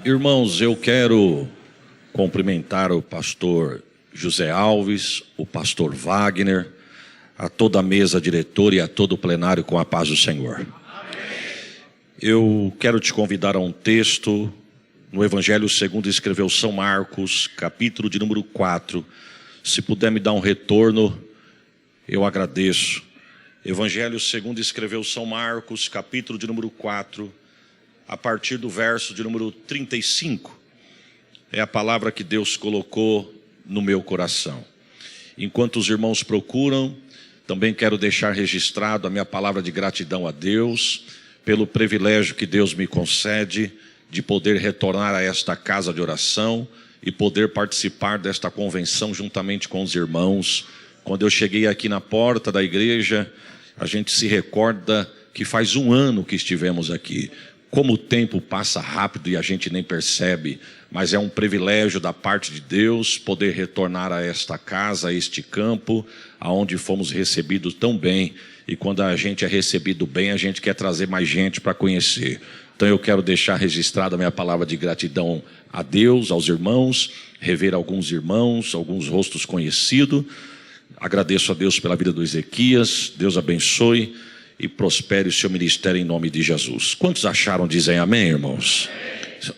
Irmãos, eu quero cumprimentar o pastor José Alves, o pastor Wagner, a toda a mesa diretora e a todo o plenário com a paz do Senhor. Eu quero te convidar a um texto no Evangelho segundo escreveu São Marcos, capítulo de número 4. Se puder me dar um retorno, eu agradeço. Evangelho segundo escreveu São Marcos, capítulo de número 4, a partir do verso de número 35. É a palavra que Deus colocou no meu coração. Enquanto os irmãos procuram, também quero deixar registrado a minha palavra de gratidão a Deus, pelo privilégio que Deus me concede de poder retornar a esta casa de oração e poder participar desta convenção juntamente com os irmãos. Quando eu cheguei aqui na porta da igreja, a gente se recorda que faz um ano que estivemos aqui. Como o tempo passa rápido e a gente nem percebe, mas é um privilégio da parte de Deus poder retornar a esta casa, a este campo, aonde fomos recebidos tão bem. E quando a gente é recebido bem, a gente quer trazer mais gente para conhecer. Então eu quero deixar registrada a minha palavra de gratidão a Deus, aos irmãos, rever alguns irmãos, alguns rostos conhecidos. Agradeço a Deus pela vida do Ezequias. Deus abençoe e prospere o seu ministério em nome de Jesus. Quantos acharam? Dizem amém, irmãos?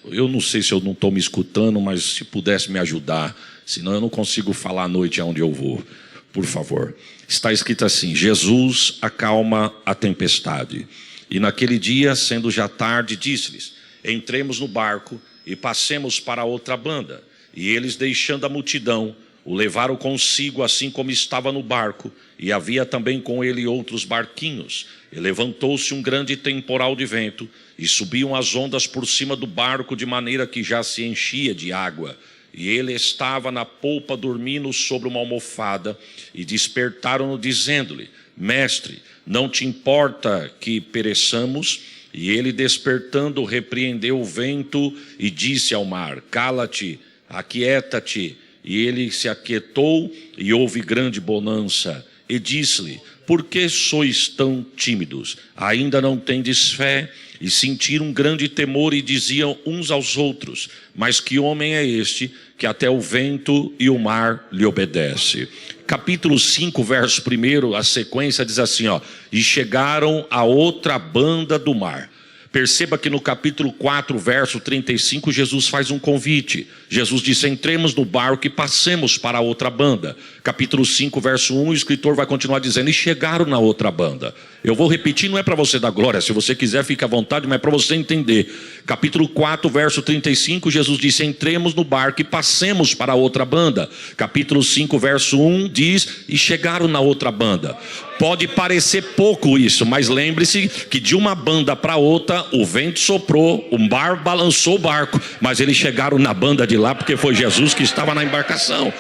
Eu não sei se eu não estou me escutando, mas se pudesse me ajudar, senão eu não consigo falar à noite aonde eu vou. Por favor. Está escrito assim: Jesus acalma a tempestade. E naquele dia, sendo já tarde, disse-lhes: entremos no barco e passemos para a outra banda. E eles, deixando a multidão, o levaram consigo, assim como estava no barco, e havia também com ele outros barquinhos. E levantou-se um grande temporal de vento, e subiam as ondas por cima do barco, de maneira que já se enchia de água. E ele estava na polpa dormindo sobre uma almofada, e despertaram-no dizendo-lhe: Mestre, não te importa que pereçamos? E ele, despertando, repreendeu o vento e disse ao mar: Cala-te, aquieta-te. E ele se aquietou e houve grande bonança. E disse-lhe: Por que sois tão tímidos? Ainda não tendes fé? E sentiram um grande temor e diziam uns aos outros: Mas que homem é este, que até o vento e o mar lhe obedece? Capítulo 5, verso 1, a sequência diz assim, e chegaram a outra banda do mar. Perceba que no capítulo 4, verso 35, Jesus faz um convite. Jesus disse: entremos no barco e passemos para a outra banda. Capítulo 5, verso 1, o escritor vai continuar dizendo: e chegaram na outra banda. Eu vou repetir, não é para você dar glória, se você quiser fica à vontade, mas é para você entender. Capítulo 4, verso 35, Jesus disse: entremos no barco e passemos para a outra banda. Capítulo 5, verso 1 diz: e chegaram na outra banda. Pode parecer pouco isso, mas lembre-se que de uma banda para outra o vento soprou, o mar balançou o barco, mas eles chegaram na banda de lá porque foi Jesus que estava na embarcação.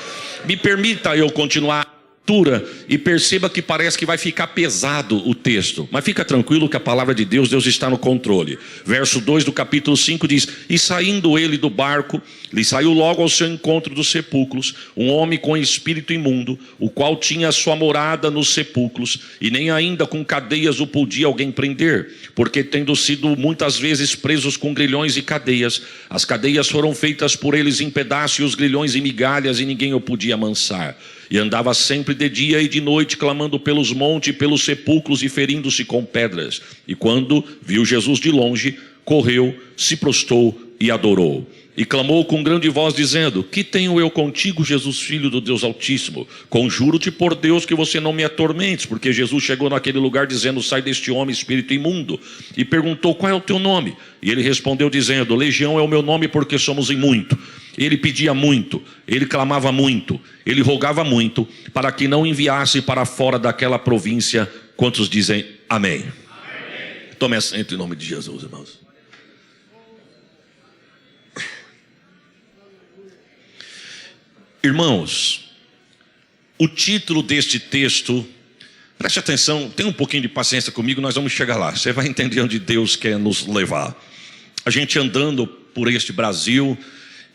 Me permita eu continuar e perceba que parece que vai ficar pesado o texto, mas fica tranquilo que a palavra de Deus está no controle. Verso 2 do capítulo 5 diz: e saindo ele do barco, lhe saiu logo ao seu encontro dos sepulcros um homem com espírito imundo, o qual tinha a sua morada nos sepulcros, e nem ainda com cadeias o podia alguém prender, porque tendo sido muitas vezes presos com grilhões e cadeias, as cadeias foram feitas por eles em pedaços e os grilhões em migalhas, e ninguém o podia amansar. E andava sempre de dia e de noite, clamando pelos montes e pelos sepulcros e ferindo-se com pedras. E quando viu Jesus de longe, correu, se prostrou e adorou. E clamou com grande voz, dizendo: que tenho eu contigo, Jesus, filho do Deus Altíssimo? Conjuro-te por Deus que você não me atormentes. Porque Jesus chegou naquele lugar dizendo: sai deste homem, espírito imundo. E perguntou: qual é o teu nome? E ele respondeu dizendo: Legião é o meu nome, porque somos em muito. Ele pedia muito, ele clamava muito, ele rogava muito, para que não enviasse para fora daquela província. Quantos dizem amém? Amém. Tome assento em nome de Jesus, irmãos. Irmãos, o título deste texto, preste atenção, tenha um pouquinho de paciência comigo, nós vamos chegar lá. Você vai entender onde Deus quer nos levar. A gente andando por este Brasil,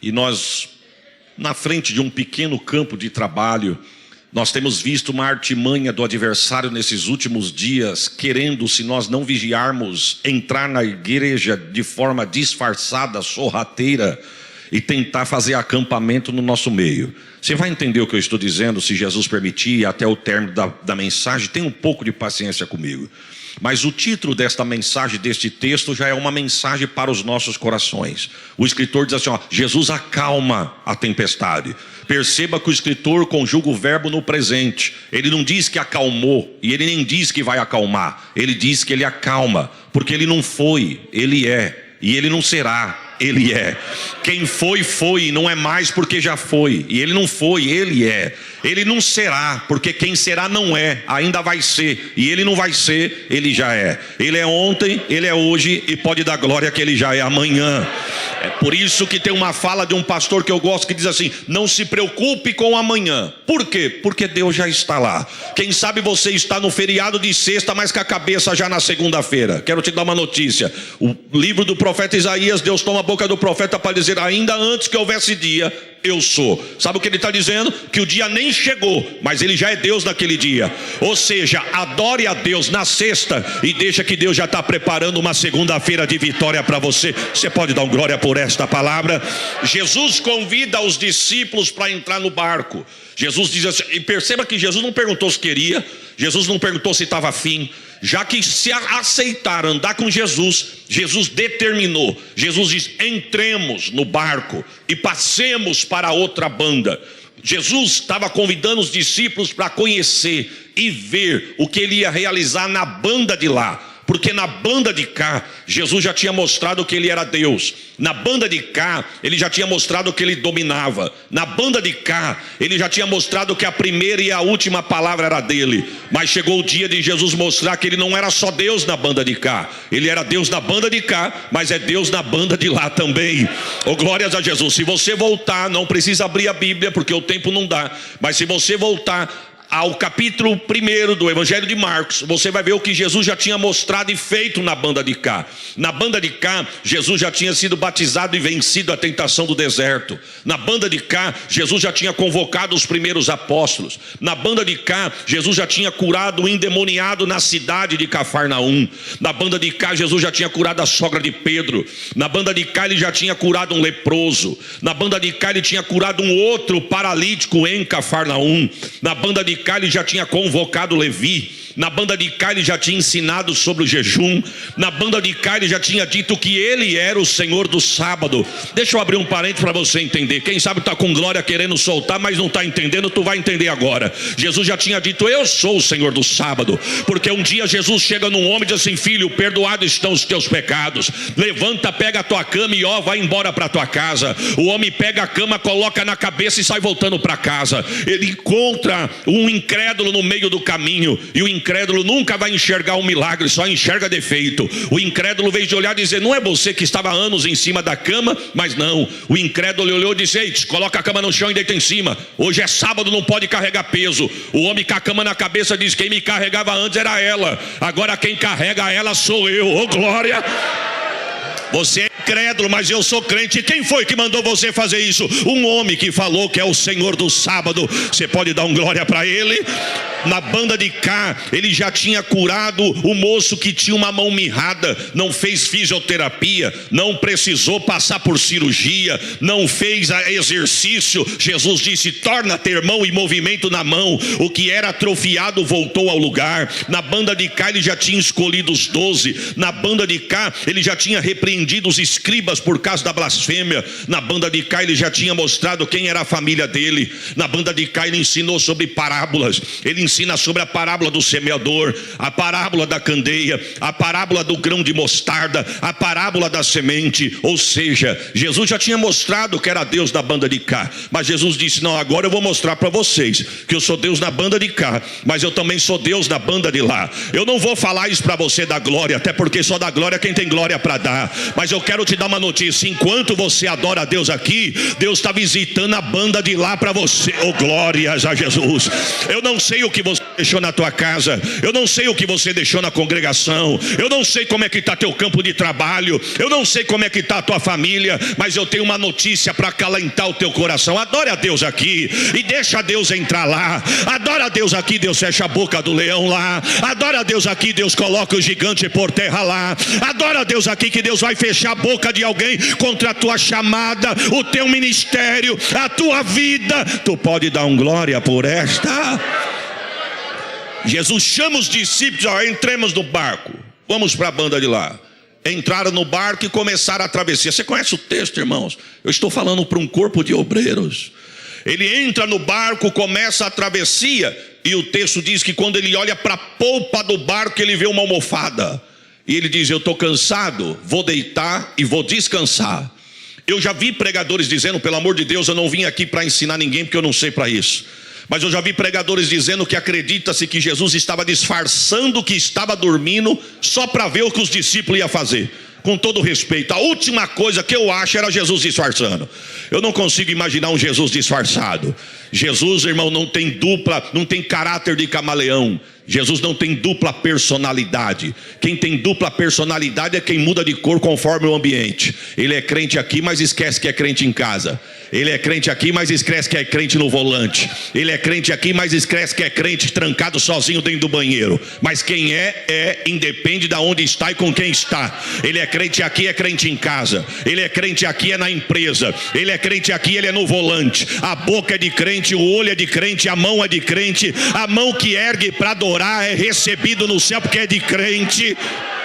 e nós, na frente de um pequeno campo de trabalho, Nós temos visto uma artimanha do adversário nesses últimos dias, querendo, se nós não vigiarmos, entrar na igreja de forma disfarçada, sorrateira, e tentar fazer acampamento no nosso meio. Você vai entender o que eu estou dizendo, se Jesus permitir, até o término da mensagem. Tenha um pouco de paciência comigo. Mas o título desta mensagem, deste texto, já é uma mensagem para os nossos corações. O escritor diz assim, ó, Jesus acalma a tempestade. Perceba que o escritor conjuga o verbo no presente. Ele não diz que acalmou, e ele nem diz que vai acalmar. Ele diz que ele acalma, porque ele não foi, ele é. E ele não será, ele é. Quem foi, foi, e não é mais porque já foi. E ele não foi, ele é. Ele não será, porque quem será não é, ainda vai ser. E ele não vai ser, ele já é. Ele é ontem, ele é hoje, e pode dar glória que ele já é amanhã. É por isso que tem uma fala de um pastor que eu gosto, que diz assim, não se preocupe com o amanhã. Por quê? Porque Deus já está lá. Quem sabe você está no feriado de sexta, mas com a cabeça já na segunda-feira. Quero te dar uma notícia. O livro do profeta Isaías, Deus toma a boca do profeta para dizer, ainda antes que houvesse dia, eu sou. Sabe o que ele está dizendo? Que o dia nem chegou, mas ele já é Deus naquele dia. Ou seja, adore a Deus na sexta e deixa que Deus já está preparando uma segunda-feira de vitória para você. Você pode dar um glória por esta palavra? Jesus convida os discípulos para entrar no barco. Jesus diz assim, e perceba que Jesus não perguntou se queria, Jesus não perguntou se estava afim. Já que se aceitar andar com Jesus, Jesus determinou. Jesus diz, entremos no barco e passemos para outra banda. Jesus estava convidando os discípulos para conhecer e ver o que ele ia realizar na banda de lá. Porque na banda de cá, Jesus já tinha mostrado que ele era Deus. Na banda de cá, ele já tinha mostrado que ele dominava. Na banda de cá, ele já tinha mostrado que a primeira e a última palavra era dele. Mas chegou o dia de Jesus mostrar que ele não era só Deus na banda de cá. Ele era Deus na banda de cá, mas é Deus na banda de lá também. Oh, glórias a Jesus. Se você voltar, não precisa abrir a Bíblia, porque o tempo não dá. Mas se você voltar ao capítulo 1 do Evangelho de Marcos, você vai ver o que Jesus já tinha mostrado e feito na banda de cá. Na banda de cá, Jesus já tinha sido batizado e vencido a tentação do deserto. Na banda de cá, Jesus já tinha convocado os primeiros apóstolos. Na banda de cá, Jesus já tinha curado o endemoniado na cidade de Cafarnaum. Na banda de cá, Jesus já tinha curado a sogra de Pedro. Na banda de cá, ele já tinha curado um leproso. Na banda de cá, ele tinha curado um outro paralítico em Cafarnaum. Na banda de cá, ele já tinha convocado Levi. Na banda de cá ele já tinha ensinado sobre o jejum. Na banda de cá ele já tinha dito que ele era o Senhor do sábado. Deixa eu abrir um parênteses para você entender. Quem sabe está com glória querendo soltar, mas não está entendendo, tu vai entender agora. Jesus já tinha dito, eu sou o Senhor do sábado. Porque um dia Jesus chega num homem e diz assim, filho, perdoados estão os teus pecados. Levanta, pega a tua cama e vai embora para tua casa. O homem pega a cama, coloca na cabeça e sai voltando para casa. Ele encontra um incrédulo no meio do caminho. E o incrédulo nunca vai enxergar um milagre, só enxerga defeito. O incrédulo veio de olhar e dizer, não é você que estava há anos em cima da cama? Mas não, o incrédulo olhou e disse, ei, coloca a cama no chão e deita em cima. Hoje é sábado, não pode carregar peso. O homem com a cama na cabeça diz, quem me carregava antes era ela, agora quem carrega ela sou eu. Oh, glória! Você é incrédulo, mas eu sou crente. Quem foi que mandou você fazer isso? Um homem que falou que é o Senhor do sábado. Você pode dar um glória para ele? Na banda de cá, ele já tinha curado o moço que tinha uma mão mirrada, não fez fisioterapia, não precisou passar por cirurgia, não fez exercício. Jesus disse, torna a ter mão e movimento na mão. O que era atrofiado voltou ao lugar. Na banda de cá ele já tinha escolhido os 12. Na banda de cá ele já tinha repreendido os escribas por causa da blasfêmia. Na banda de cá ele já tinha mostrado quem era a família dele. Na banda de cá ele ensinou sobre parábolas. Ele ensina sobre a parábola do semeador, a parábola da candeia, a parábola do grão de mostarda, a parábola da semente. Ou seja, Jesus já tinha mostrado que era Deus da banda de cá, mas Jesus disse, não, agora eu vou mostrar para vocês que eu sou Deus na banda de cá, mas eu também sou Deus na banda de lá. Eu não vou falar isso para você da glória, até porque só dá glória quem tem glória para dar, mas eu quero te dar uma notícia, enquanto você adora a Deus aqui, Deus está visitando a banda de lá para você. Oh, glórias a Jesus. Eu não sei o que você deixou na tua casa, eu não sei o que você deixou na congregação, eu não sei como é que está teu campo de trabalho, eu não sei como é que está a tua família, mas eu tenho uma notícia para acalentar o teu coração. Adore a Deus aqui e deixa Deus entrar lá. Adora a Deus aqui, Deus fecha a boca do leão lá. Adora a Deus aqui, Deus coloca o gigante por terra lá. Adora a Deus aqui, que Deus vai fechar a boca de alguém contra a tua chamada, o teu ministério, a tua vida. Tu pode dar um glória por esta? Jesus chama os discípulos, ó, entremos no barco, vamos para a banda de lá. Entraram no barco e começaram a travessia. Você conhece o texto, irmãos? Eu estou falando para um corpo de obreiros. Ele entra no barco, começa a travessia, e o texto diz que quando ele olha para a polpa do barco, ele vê uma almofada. E ele diz: eu estou cansado, vou deitar e vou descansar. Eu já vi pregadores dizendo: pelo amor de Deus, eu não vim aqui para ensinar ninguém, porque eu não sei para isso. Mas eu já vi pregadores dizendo que acredita-se que Jesus estava disfarçando que estava dormindo, só para ver o que os discípulos iam fazer. Com todo respeito, a última coisa que eu acho era Jesus disfarçando. Eu não consigo imaginar um Jesus disfarçado. Jesus, irmão, não tem dupla, não tem caráter de camaleão. Jesus não tem dupla personalidade. Quem tem dupla personalidade é quem muda de cor conforme o ambiente. Ele é crente aqui, mas esquece que é crente em casa. Ele é crente aqui, mas esquece que é crente no volante. Ele é crente aqui, mas esquece que é crente trancado sozinho dentro do banheiro. Mas quem independe de onde está e com quem está. Ele é crente aqui, é crente em casa. Ele é crente aqui, é na empresa. Ele é crente aqui, ele é no volante. A boca é de crente, o olho é de crente, a mão é de crente. A mão que ergue para adorar é recebido no céu porque é de crente.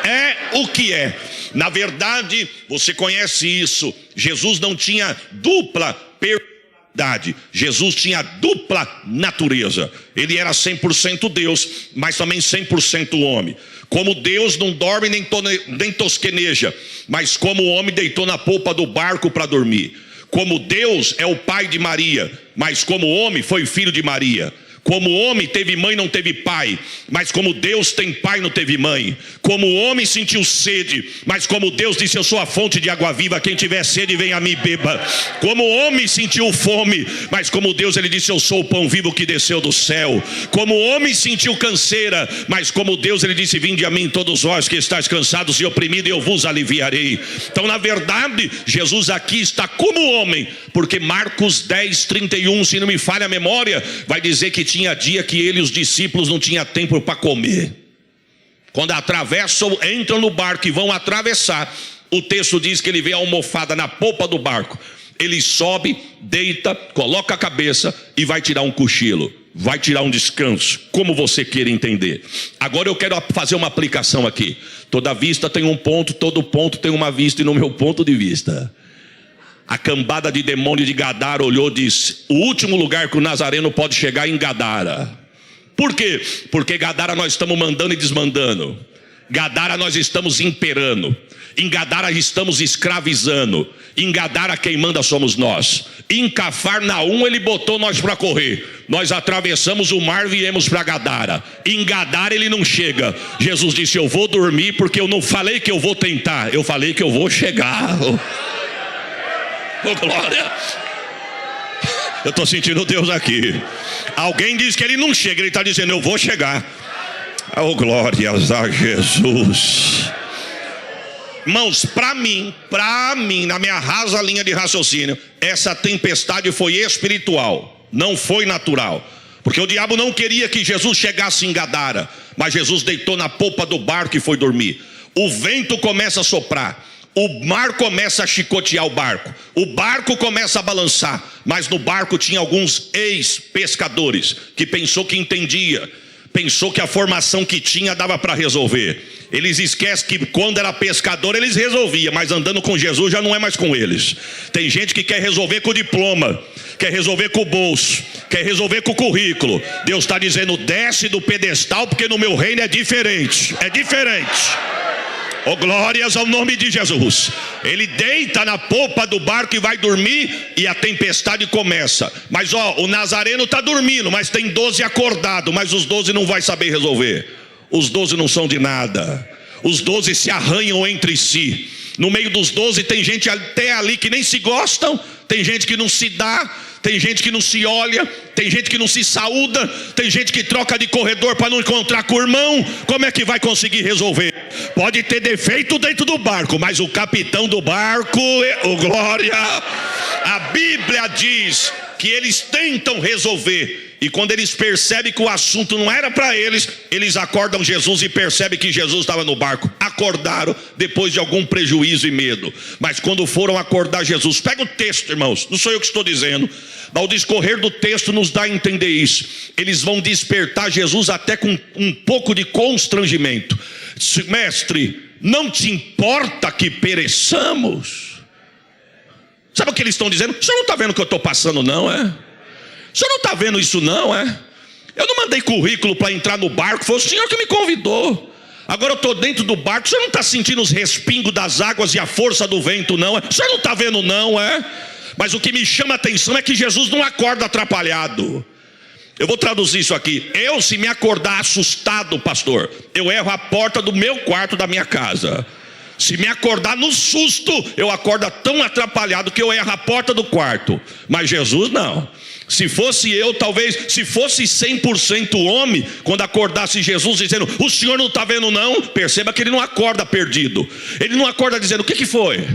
É o que é. Na verdade, você conhece isso. Jesus não tinha dupla personalidade. Jesus tinha dupla natureza. Ele era 100% Deus, mas também 100% homem. Como Deus não dorme nem tosqueneja, mas como homem deitou na polpa do barco para dormir. Como Deus é o pai de Maria, mas como homem foi filho de Maria. Como homem teve mãe, não teve pai, mas como Deus tem pai, não teve mãe. Como homem sentiu sede, mas como Deus disse: eu sou a fonte de água viva, quem tiver sede venha a mim beba. Como homem sentiu fome, mas como Deus, ele disse: eu sou o pão vivo que desceu do céu. Como homem sentiu canseira, mas como Deus, ele disse: vinde a mim todos vós que estáis cansados e oprimidos, e eu vos aliviarei. Então, na verdade, Jesus aqui está como homem, porque Marcos 10:31, se não me falha a memória, vai dizer que tinha dia que ele e os discípulos não tinham tempo para comer. Quando atravessam, entram no barco e vão atravessar, o texto diz que ele vê a almofada na polpa do barco. Ele sobe, deita, coloca a cabeça e vai tirar um cochilo, vai tirar um descanso, como você queira entender. Agora eu quero fazer uma aplicação aqui. Toda vista tem um ponto, todo ponto tem uma vista, e no meu ponto de vista, a cambada de demônio de Gadara olhou e disse: o último lugar que o Nazareno pode chegar é em Gadara. Por quê? Porque Gadara nós estamos mandando e desmandando. Gadara nós estamos imperando. Em Gadara estamos escravizando. Em Gadara quem manda somos nós. Em Cafarnaum ele botou nós para correr. Nós atravessamos o mar e viemos para Gadara. Em Gadara ele não chega. Jesus disse: eu vou dormir, porque eu não falei que eu vou tentar, eu falei que eu vou chegar. Oh, glória. Eu estou sentindo Deus aqui. Alguém diz que ele não chega, ele está dizendo: eu vou chegar. Oh, glórias a Jesus. Irmãos, para mim, na minha rasa linha de raciocínio, essa tempestade foi espiritual, não foi natural. Porque o diabo não queria que Jesus chegasse em Gadara, mas Jesus deitou na polpa do barco e foi dormir. O vento começa a soprar, o mar começa a chicotear o barco começa a balançar, mas no barco tinha alguns ex-pescadores que pensou que entendia, pensou que a formação que tinha dava para resolver. Eles esquecem que quando era pescador eles resolviam, mas andando com Jesus já não é mais com eles. Tem gente que quer resolver com o diploma, quer resolver com o bolso, quer resolver com o currículo. Deus está dizendo: desce do pedestal, porque no meu reino é diferente. É diferente. Oh, glórias ao nome de Jesus. Ele deita na polpa do barco e vai dormir, e a tempestade começa. Mas o Nazareno está dormindo, mas tem 12 acordados, mas os 12 não vai saber resolver. Os 12 não são de nada. Os 12 se arranham entre si. No meio dos 12 tem gente até ali que nem se gostam, tem gente que não se dá, Tem gente que não se olha, tem gente que não se saúda, tem gente que troca de corredor para não encontrar com o irmão. Como é que vai conseguir resolver? Pode ter defeito dentro do barco, mas o capitão do barco, glória, a Bíblia diz que eles tentam resolver. E quando eles percebem que o assunto não era para eles, eles acordam Jesus e percebem que Jesus estava no barco. Acordaram depois de algum prejuízo e medo. Mas quando foram acordar Jesus, pega o texto, irmãos, não sou eu que estou dizendo. Ao discorrer do texto nos dá a entender isso. Eles vão despertar Jesus até com um pouco de constrangimento. Mestre, não te importa que pereçamos? Sabe o que eles estão dizendo? O senhor não está vendo o que eu estou passando, não, é? O senhor não está vendo isso, não, é? Eu não mandei currículo para entrar no barco, foi o senhor que me convidou. Agora eu estou dentro do barco, o senhor não está sentindo os respingos das águas e a força do vento, não, é? O senhor não está vendo, não, é? Mas o que me chama a atenção é que Jesus não acorda atrapalhado. Eu vou traduzir isso aqui. Eu, se me acordar assustado, pastor, eu erro a porta do meu quarto da minha casa. Se me acordar no susto, eu acordo tão atrapalhado que eu erro a porta do quarto. Mas Jesus não. Se fosse eu, talvez, se fosse 100% homem, quando acordasse Jesus dizendo, o senhor não está vendo não? Perceba que ele não acorda perdido. Ele não acorda dizendo, o que foi?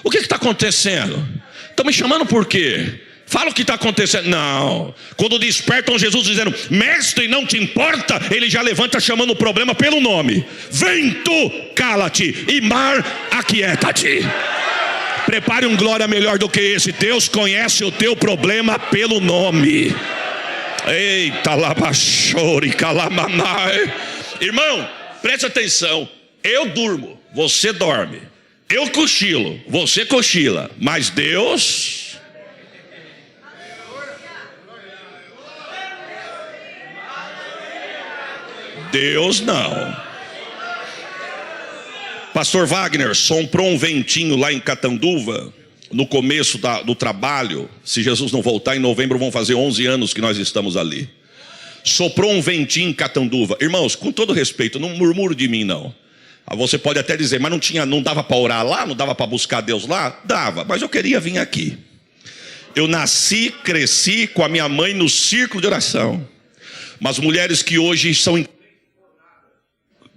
O que está acontecendo? Estão me chamando por quê? Fala o que está acontecendo. Não. Quando despertam Jesus dizendo, mestre, não te importa? Ele já levanta chamando o problema pelo nome. Vento, cala-te, e mar, aquieta-te. Prepare um glória melhor do que esse. Deus conhece o teu problema pelo nome. Eita, labachore, calamanai. Irmão, preste atenção. Eu durmo, você dorme. Eu cochilo, você cochila. Mas Deus... Deus não. Pastor Wagner soprou um ventinho lá em Catanduva, no começo do trabalho. Se Jesus não voltar em novembro, vão fazer 11 anos que nós estamos ali. Soprou um ventinho em Catanduva. Irmãos, com todo respeito, não murmure de mim não. Você pode até dizer, mas não dava para orar lá? Não dava para buscar Deus lá? Dava, mas eu queria vir aqui. Eu nasci, cresci com a minha mãe no círculo de oração. Mas mulheres que hoje são...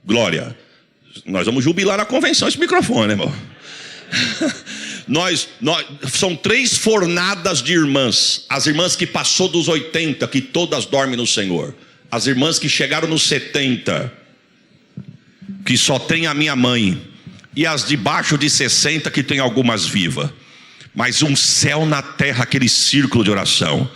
Glória. Nós vamos jubilar na convenção esse microfone, irmão. São 3 fornadas de irmãs. As irmãs que passou dos 80, que todas dormem no Senhor. As irmãs que chegaram nos 70, que só tem a minha mãe. E as de baixo de 60, que tem algumas vivas. Mas um céu na terra, aquele círculo de oração.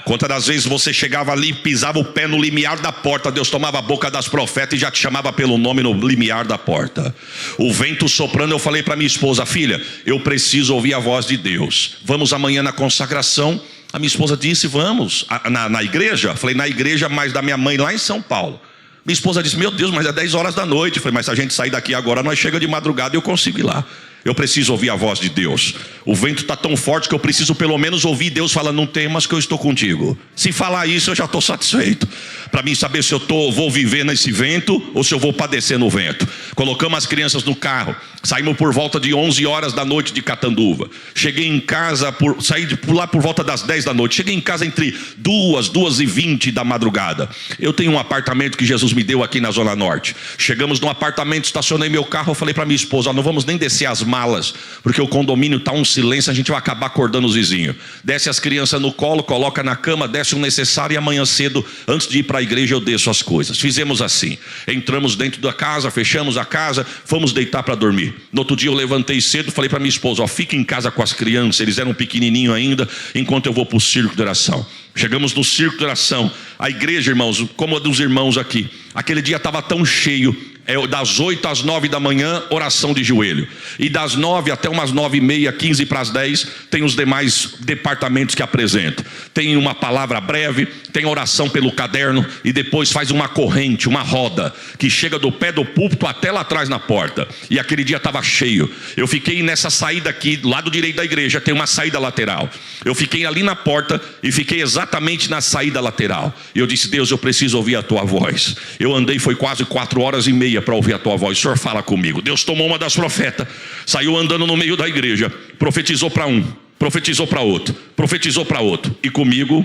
Quantas das vezes você chegava ali e pisava o pé no limiar da porta, Deus tomava a boca das profetas e já te chamava pelo nome no limiar da porta. O vento soprando, eu falei para minha esposa, filha, eu preciso ouvir a voz de Deus. Vamos amanhã na consagração. A minha esposa disse, vamos. Na igreja? Falei, na igreja, mas da minha mãe lá em São Paulo. Minha esposa disse, meu Deus, mas é 10 horas da noite. Eu falei, mas se a gente sair daqui agora, nós chega de madrugada e eu consigo ir lá. Eu preciso ouvir a voz de Deus. O vento está tão forte que eu preciso pelo menos ouvir Deus falando, não temas que eu estou contigo. Se falar isso eu já estou satisfeito. Para mim saber se eu vou viver nesse vento ou se eu vou padecer no vento. Colocamos as crianças no carro. Saímos por volta de 11 horas da noite de Catanduva. Cheguei em casa, saí por lá por volta das 10 da noite. Cheguei em casa entre 2h20 da madrugada. Eu tenho um apartamento que Jesus me deu aqui na Zona Norte. Chegamos no apartamento, estacionei meu carro. Eu falei para minha esposa, não vamos nem descer as malas, porque o condomínio está um silêncio, a gente vai acabar acordando os vizinhos. Desce as crianças no colo, coloca na cama, desce o necessário e amanhã cedo, antes de ir para a igreja, eu desço as coisas. Fizemos assim, entramos dentro da casa, fechamos a casa, fomos deitar para dormir. No outro dia eu levantei cedo, falei para minha esposa, fica em casa com as crianças, eles eram pequenininhos ainda, enquanto eu vou para o círculo de oração. Chegamos no círculo de oração, a igreja, irmãos, como a dos irmãos aqui, aquele dia estava tão cheio, das 8 às 9 da manhã, oração de joelho. E das 9 até umas 9h30, 15 para as 10, tem os demais departamentos que apresentam. Tem uma palavra breve, tem oração pelo caderno, e depois faz uma corrente, uma roda, que chega do pé do púlpito até lá atrás na porta. E aquele dia estava cheio. Eu fiquei nessa saída aqui, do lado direito da igreja, tem uma saída lateral. Eu fiquei ali na porta e fiquei exatamente na saída lateral. E eu disse, Deus, eu preciso ouvir a tua voz. Eu andei, foi quase 4h30 para ouvir a tua voz. O Senhor fala comigo. Deus tomou uma das profetas, saiu andando no meio da igreja, profetizou para um, profetizou para outro, profetizou para outro, e comigo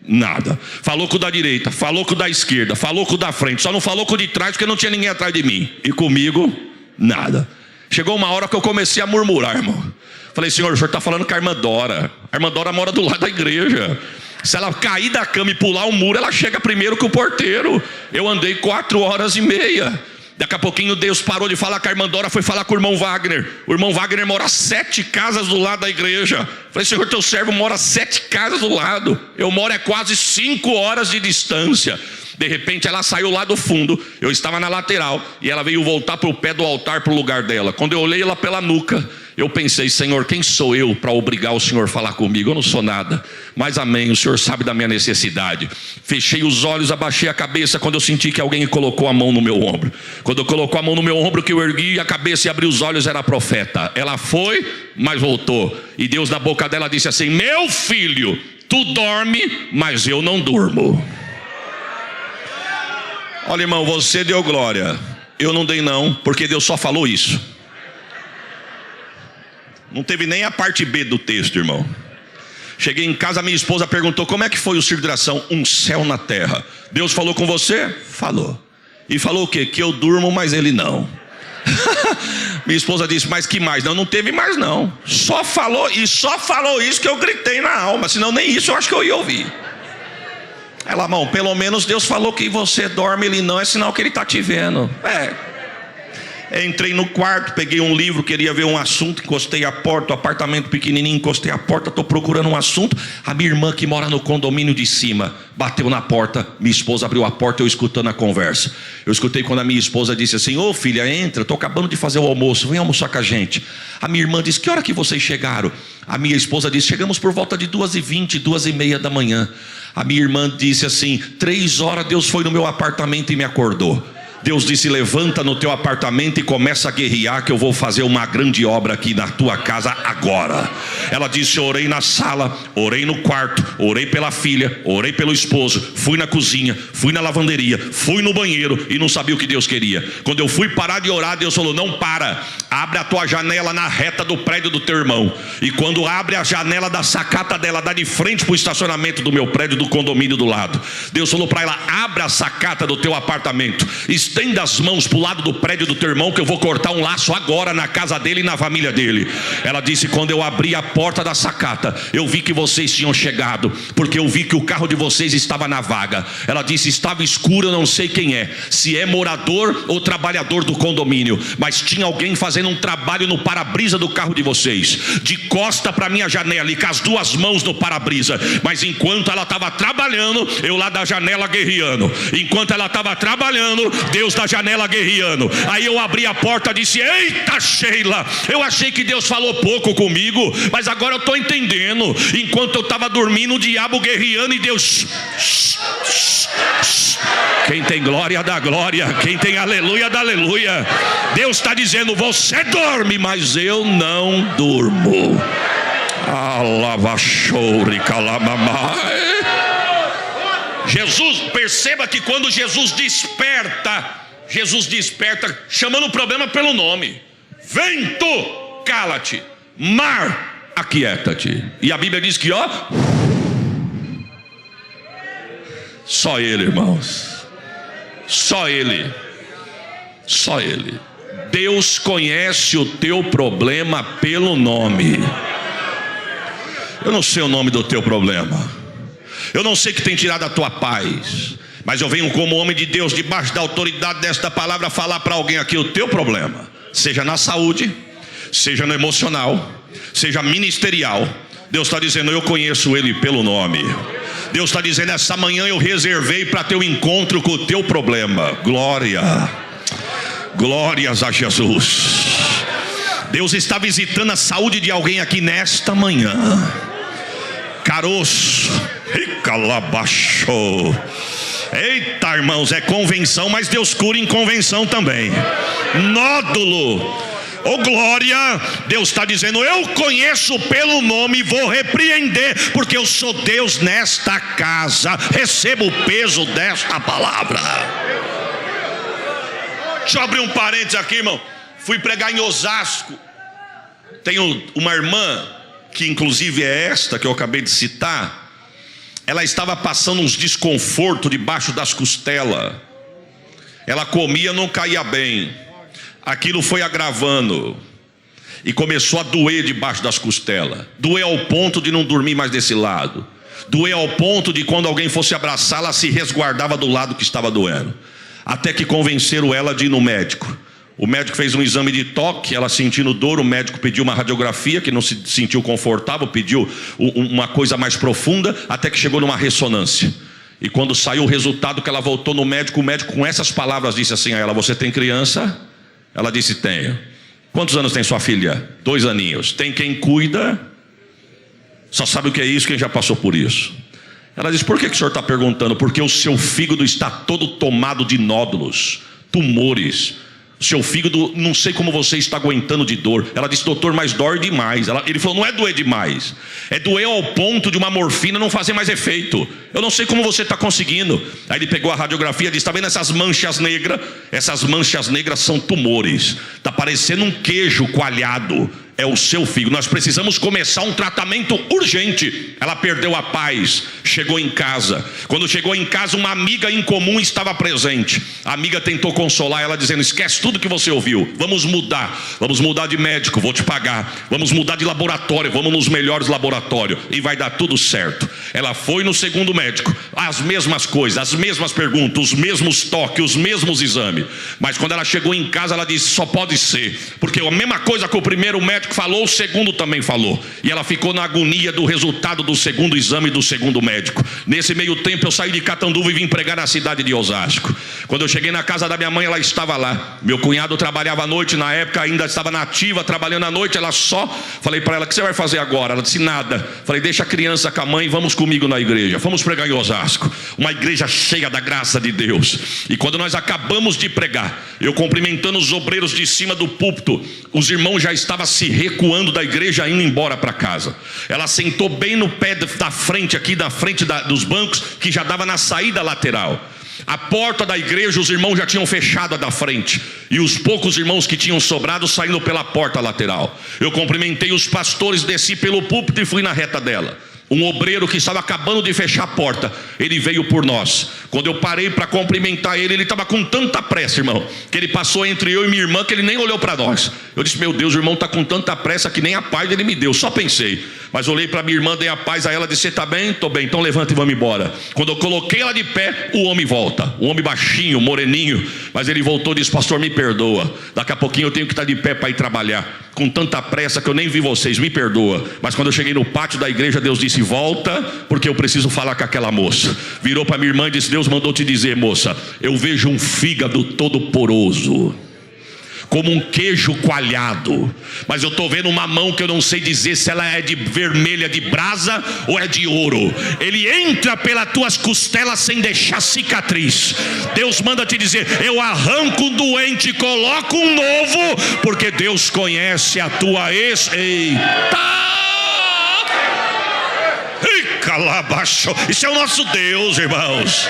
nada. Falou com o da direita, falou com o da esquerda, falou com o da frente, só não falou com o de trás porque não tinha ninguém atrás de mim, e comigo nada. Chegou uma hora que eu comecei a murmurar, irmão. Falei: Senhor, o senhor está falando com a irmã Dora. A irmã Dora mora do lado da igreja. Se ela cair da cama e pular um muro, ela chega primeiro que o porteiro. Eu andei 4 horas e meia. Daqui a pouquinho Deus parou de falar com a irmã Dora, foi falar com o irmão Wagner. O irmão Wagner mora 7 casas do lado da igreja. Falei: Senhor, teu servo mora 7 casas do lado. Eu moro quase 5 horas de distância. De repente ela saiu lá do fundo, eu estava na lateral, e ela veio voltar para o pé do altar, para o lugar dela. Quando eu olhei ela pela nuca, eu pensei: Senhor, quem sou eu para obrigar o Senhor a falar comigo? Eu não sou nada, mas amém, o Senhor sabe da minha necessidade. Fechei os olhos, abaixei a cabeça, quando eu senti que alguém colocou a mão no meu ombro. Quando colocou a mão no meu ombro, que eu ergui a cabeça e abri os olhos, era a profeta. Ela foi, mas voltou, e Deus na boca dela disse assim: meu filho, tu dorme, mas eu não durmo. Olha, irmão, você deu glória, eu não dei não, porque Deus só falou isso. Não teve nem a parte B do texto, irmão. Cheguei em casa, minha esposa perguntou: como é que foi o circo de oração? Um céu na terra. Deus falou com você? Falou. E falou o quê? Que eu durmo, mas ele não. Minha esposa disse: mas que mais? Não, não teve mais não. Só falou, e só falou isso que eu gritei na alma, senão nem isso eu acho que eu ia ouvir. Ela: irmão, pelo menos Deus falou que você dorme, ele não, é sinal que ele está te vendo. Entrei no quarto, peguei um livro, queria ver um assunto, encostei a porta, o apartamento pequenininho, encostei a porta, estou procurando um assunto. A minha irmã, que mora no condomínio de cima, bateu na porta, minha esposa abriu a porta, eu escutando a conversa. Eu escutei quando a minha esposa disse assim: ô filha, entra, estou acabando de fazer o almoço, vem almoçar com a gente. A minha irmã disse: que hora que vocês chegaram? A minha esposa disse: chegamos por volta de 2h20, 2h30 da manhã. A minha irmã disse assim: 3 horas Deus foi no meu apartamento e me acordou. Deus disse: levanta no teu apartamento e começa a guerrear, que eu vou fazer uma grande obra aqui na tua casa agora. Ela disse: orei na sala, orei no quarto, orei pela filha, orei pelo esposo, fui na cozinha, fui na lavanderia, fui no banheiro e não sabia o que Deus queria. Quando eu fui parar de orar, Deus falou: não para, abre a tua janela na reta do prédio do teu irmão. E quando abre a janela da sacata dela, dá de frente para o estacionamento do meu prédio, do condomínio do lado. Deus falou para ela: abre a sacata do teu apartamento, estenda as mãos para o lado do prédio do teu irmão, que eu vou cortar um laço agora na casa dele e na família dele. Ela disse: quando eu abri a porta da sacata, eu vi que vocês tinham chegado, porque eu vi que o carro de vocês estava na vaga. Ela disse: estava escuro, eu não sei quem é, se é morador ou trabalhador do condomínio, mas tinha alguém fazendo um trabalho no para-brisa do carro de vocês, de costa para minha janela e com as 2 mãos no para-brisa. Mas enquanto ela estava trabalhando, eu lá da janela guerreando. Enquanto ela estava trabalhando, Deus da janela guerreando. Aí eu abri a porta e disse: eita Sheila, eu achei que Deus falou pouco comigo, mas agora eu estou entendendo. Enquanto eu estava dormindo, o diabo guerreando e Deus... Quem tem glória dá glória, quem tem aleluia dá aleluia. Deus está dizendo: você dorme, mas eu não durmo. Jesus, perceba que quando Jesus desperta chamando o problema pelo nome. Vento, cala-te. Mar, aquieta-te. E a Bíblia diz que só Ele, irmãos, só Ele, só Ele. Deus conhece o teu problema pelo nome. Eu não sei o nome do teu problema, eu não sei que tem tirado a tua paz, mas eu venho como homem de Deus, debaixo da autoridade desta palavra, falar para alguém aqui o teu problema, seja na saúde, seja no emocional, seja ministerial. Deus está dizendo: eu conheço ele pelo nome. Deus está dizendo: essa manhã eu reservei para teu encontro com o teu problema. Glórias a Jesus. Deus está visitando a saúde de alguém aqui nesta manhã. Caroço, calabachou. Eita, irmãos, é convenção, mas Deus cura em convenção também. Nódulo, oh glória. Deus está dizendo: eu conheço pelo nome, vou repreender, porque eu sou Deus nesta casa. Receba o peso desta palavra. Deixa eu abrir um parênteses aqui, irmão. Fui pregar em Osasco. Tenho uma irmã que inclusive é esta que eu acabei de citar, ela estava passando uns desconfortos debaixo das costelas. Ela comia, não caía bem. Aquilo foi agravando e começou a doer debaixo das costelas. Doer ao ponto de não dormir mais desse lado. Doer ao ponto de quando alguém fosse abraçar, ela se resguardava do lado que estava doendo. Até que convenceram ela de ir no médico. O médico fez um exame de toque, ela sentindo dor, o médico pediu uma radiografia, que não se sentiu confortável, pediu uma coisa mais profunda, até que chegou numa ressonância. E quando saiu o resultado, que ela voltou no médico, o médico com essas palavras disse assim a ela: você tem criança? Ela disse: tenho. Quantos anos tem sua filha? 2 aninhos. Tem quem cuida? Só sabe o que é isso quem já passou por isso. Ela disse: por que o senhor está perguntando? Porque o seu fígado está todo tomado de nódulos, tumores. O seu fígado, não sei como você está aguentando de dor. Ela disse: doutor, mas dói demais. Ele falou: não é doer demais, é doer ao ponto de uma morfina não fazer mais efeito. Eu não sei como você está conseguindo. Aí ele pegou a radiografia e disse: está vendo essas manchas negras? Essas manchas negras são tumores. Está parecendo um queijo coalhado. É o seu fígado. Nós precisamos começar um tratamento urgente. Ela perdeu a paz, chegou em casa. Quando chegou em casa, uma amiga em comum estava presente. A amiga tentou consolar ela, dizendo: esquece tudo que você ouviu, vamos mudar de médico, vou te pagar. Vamos mudar de laboratório, vamos nos melhores laboratórios e vai dar tudo certo. Ela foi no segundo médico, as mesmas coisas, as mesmas perguntas, os mesmos toques, os mesmos exames. Mas quando ela chegou em casa, ela disse: só pode ser, porque a mesma coisa que o primeiro médico falou, o segundo também falou. E ela ficou na agonia do resultado do segundo exame do segundo médico. Nesse meio tempo eu saí de Catanduva e vim pregar na cidade de Osasco. Quando eu cheguei na casa da minha mãe, ela estava lá. Meu cunhado trabalhava à noite, na época ainda estava nativa, trabalhando à noite. Ela só, falei para ela: o que você vai fazer agora? Ela disse: nada. Falei: deixa a criança com a mãe, vamos comigo na igreja. Fomos pregar em Osasco, uma igreja cheia da graça de Deus. E quando nós acabamos de pregar, eu cumprimentando os obreiros de cima do púlpito, os irmãos já estavam se recuando da igreja, indo embora para casa. Ela sentou bem no pé da frente, aqui da frente dos bancos, que já dava na saída lateral. A porta da igreja, os irmãos já tinham fechado a da frente, e os poucos irmãos que tinham sobrado saindo pela porta lateral. Eu cumprimentei os pastores, desci pelo púlpito e fui na reta dela. Um obreiro que estava acabando de fechar a porta, ele veio por nós. Quando eu parei para cumprimentar ele, ele estava com tanta pressa, irmão, que ele passou entre eu e minha irmã, que ele nem olhou para nós. Eu disse: meu Deus, o irmão está com tanta pressa que nem a paz ele me deu. Só pensei, mas olhei para minha irmã, dei a paz a ela, disse: você está bem? Estou bem, então levanta e vamos embora. Quando eu coloquei ela de pé, o homem volta. O homem baixinho, moreninho, mas ele voltou e disse: pastor, me perdoa, daqui a pouquinho eu tenho que estar de pé para ir trabalhar. Com tanta pressa que eu nem vi vocês, me perdoa. Mas quando eu cheguei no pátio da igreja, Deus disse: volta, porque eu preciso falar com aquela moça. Virou para minha irmã e disse: Deus mandou te dizer, moça, eu vejo um fígado todo poroso, como um queijo coalhado, mas eu estou vendo uma mão que eu não sei dizer se ela é de vermelha de brasa ou é de ouro. Ele entra pelas tuas costelas sem deixar cicatriz. Deus manda te dizer: eu arranco um doente e coloco um novo, porque Deus conhece a tua Eita! Isso é o nosso Deus, irmãos.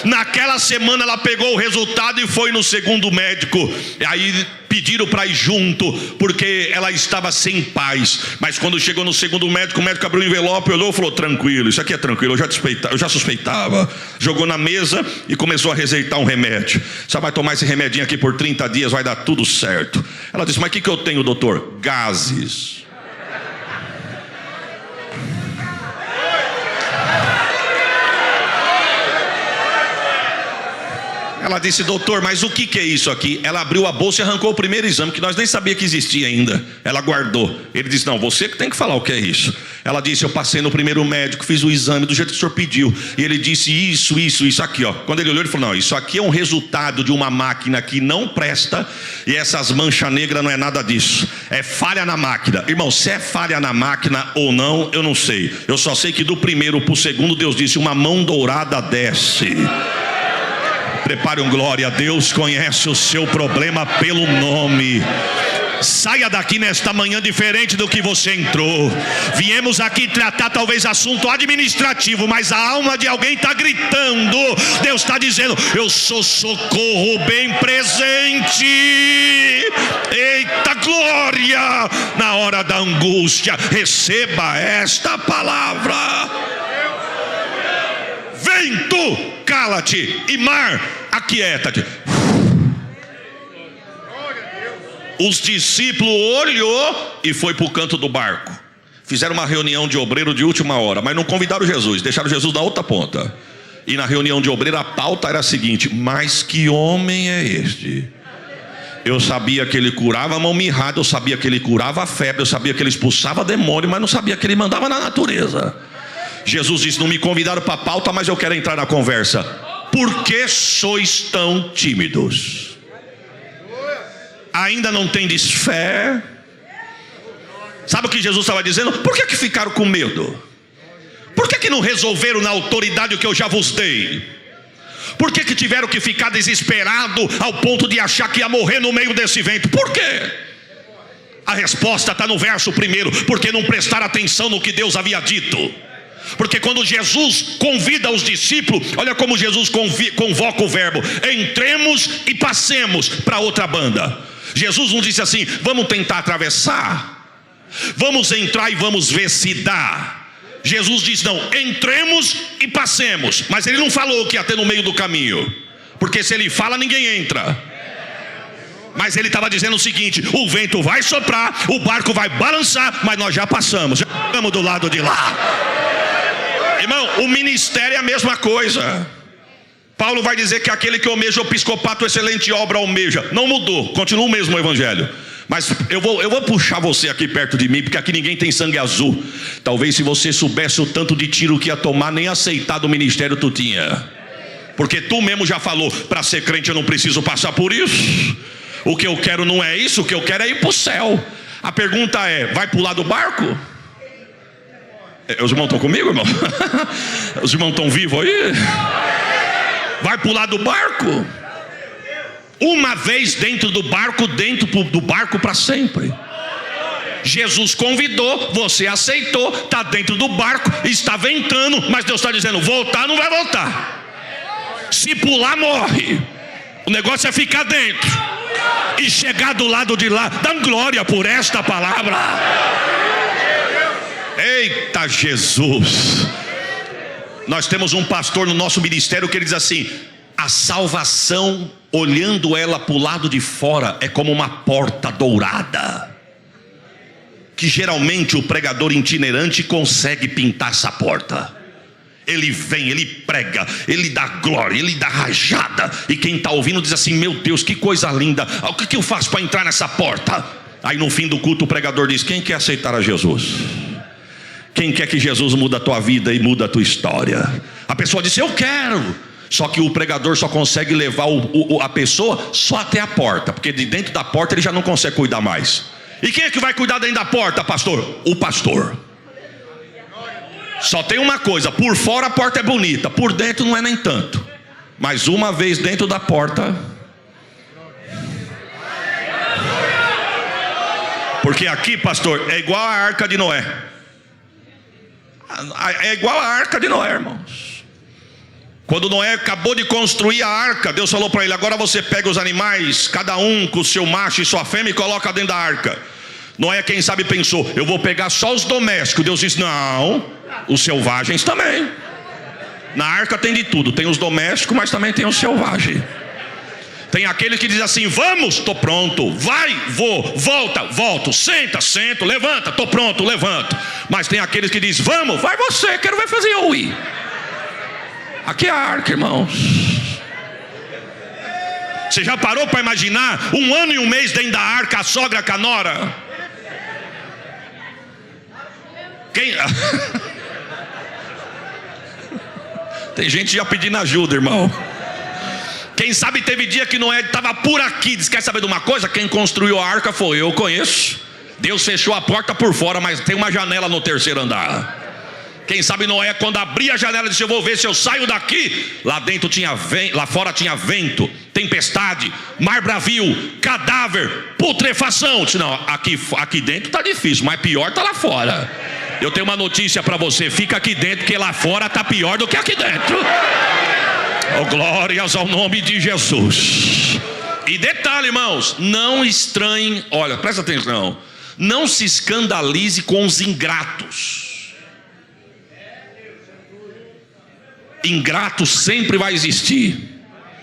Naquela semana ela pegou o resultado e foi no segundo médico. E aí pediram para ir junto, porque ela estava sem paz. Mas quando chegou no segundo médico, o médico abriu o envelope, olhou e falou: tranquilo, isso aqui é tranquilo, eu já suspeitava. Jogou na mesa e começou a receitar um remédio. Você vai tomar esse remedinho aqui por 30 dias, vai dar tudo certo. Ela disse: mas o que eu tenho, doutor? Gases. Ela disse: doutor, mas o que é isso aqui? Ela abriu a bolsa e arrancou o primeiro exame, que nós nem sabíamos que existia ainda. Ela guardou. Ele disse: não, você que tem que falar o que é isso. Ela disse: eu passei no primeiro médico, fiz o exame do jeito que o senhor pediu. E ele disse: isso aqui, ó. Quando ele olhou, ele falou: não, isso aqui é um resultado de uma máquina que não presta. E essas manchas negras não é nada disso. É falha na máquina. Irmão, se é falha na máquina ou não, eu não sei. Eu só sei que do primeiro para o segundo, Deus disse: uma mão dourada desce. Prepare um glória a Deus, conhece o seu problema pelo nome. Saia daqui nesta manhã diferente do que você entrou. Viemos aqui tratar talvez assunto administrativo, mas a alma de alguém está gritando. Deus está dizendo: eu sou socorro bem presente. Eita glória! Na hora da angústia, receba esta palavra. Vento, cala-te, e mar, aquieta-te. Os discípulos olhou e foi para o canto do barco. Fizeram uma reunião de obreiro de última hora, mas não convidaram Jesus, deixaram Jesus na outra ponta. E na reunião de obreiro a pauta era a seguinte: mas que homem é este? Eu sabia que ele curava a mão mirrada, eu sabia que ele curava a febre, eu sabia que ele expulsava demônio, mas não sabia que ele mandava na natureza. Jesus disse: não me convidaram para a pauta, mas eu quero entrar na conversa. Por que sois tão tímidos? Ainda não tendes fé? Sabe o que Jesus estava dizendo? Por que ficaram com medo? Por que não resolveram na autoridade o que eu já vos dei? Por que tiveram que ficar desesperado ao ponto de achar que ia morrer no meio desse vento? Por quê? A resposta está no verso primeiro: porque não prestaram atenção no que Deus havia dito. Porque quando Jesus convida os discípulos, olha como Jesus convoca o verbo: entremos e passemos para outra banda. Jesus não disse assim: vamos tentar atravessar, vamos entrar e vamos ver se dá. Jesus diz: não, entremos e passemos. Mas ele não falou o que ia ter no meio do caminho, porque se ele fala, ninguém entra. Mas ele estava dizendo o seguinte: o vento vai soprar, o barco vai balançar, mas nós já passamos, já estamos do lado de lá. Irmão, o ministério é a mesma coisa. Paulo vai dizer que aquele que almeja o episcopato, excelente obra almeja. Não mudou, continua o mesmo evangelho. Mas eu vou puxar você aqui perto de mim, porque aqui ninguém tem sangue azul. Talvez se você soubesse o tanto de tiro que ia tomar, nem aceitar do ministério tu tinha. Porque tu mesmo já falou: para ser crente eu não preciso passar por isso. O que eu quero não é isso, o que eu quero é ir para o céu. A pergunta é: vai pular do barco? Os irmãos estão comigo, irmão? Os irmãos estão vivos aí? Vai pular do barco? Uma vez dentro do barco para sempre. Jesus convidou, você aceitou, está dentro do barco, está ventando, mas Deus está dizendo: voltar não vai voltar. Se pular, morre. O negócio é ficar dentro e chegar do lado de lá. Dá glória por esta palavra. Eita Jesus! Nós temos um pastor no nosso ministério que ele diz assim: a salvação, olhando ela para o lado de fora, é como uma porta dourada, que geralmente o pregador itinerante consegue pintar essa porta. Ele vem, ele prega, ele dá glória, ele dá rajada, e quem está ouvindo diz assim: meu Deus, que coisa linda, o que eu faço para entrar nessa porta? Aí no fim do culto o pregador diz: quem quer aceitar a Jesus? Quem quer que Jesus muda a tua vida e muda a tua história? A pessoa disse: eu quero. Só que o pregador só consegue levar a pessoa só até a porta, porque de dentro da porta ele já não consegue cuidar mais. E quem é que vai cuidar dentro da porta, pastor? O pastor. Só tem uma coisa: por fora a porta é bonita, por dentro não é nem tanto. Mas uma vez dentro da porta, porque aqui, pastor, é igual a arca de Noé. É igual a arca de Noé, irmãos. Quando Noé acabou de construir a arca, Deus falou para ele: agora você pega os animais, cada um com o seu macho e sua fêmea, e coloca dentro da arca. Noé, quem sabe, pensou: eu vou pegar só os domésticos. Deus disse: não, os selvagens também. Na arca tem de tudo, tem os domésticos, mas também tem os selvagens. Tem aquele que diz assim: vamos, estou pronto, vai, vou, volta, volto, senta, sento, levanta, estou pronto, levanto. Mas tem aqueles que diz: vamos, vai você, quero ver fazer eu ir. Aqui é a arca, irmãos. Você já parou para imaginar 1 ano e 1 mês dentro da arca, a sogra, com a nora? Quem? Tem gente já pedindo ajuda, irmão. Quem sabe teve dia que Noé estava por aqui, diz: quer saber de uma coisa? Quem construiu a arca foi eu, conheço. Deus fechou a porta por fora, mas tem uma janela no 3º andar. Quem sabe Noé, quando abria a janela, disse: eu vou ver se eu saio daqui. Lá dentro tinha vento, lá fora tinha vento, tempestade, mar bravio, cadáver, putrefação. Disse: não, aqui dentro está difícil, mas pior está lá fora. Eu tenho uma notícia para você: fica aqui dentro, porque lá fora está pior do que aqui dentro. Oh, glórias ao nome de Jesus. E detalhe, irmãos, não estranhem, olha, presta atenção, não se escandalize com os ingratos. Ingrato sempre vai existir.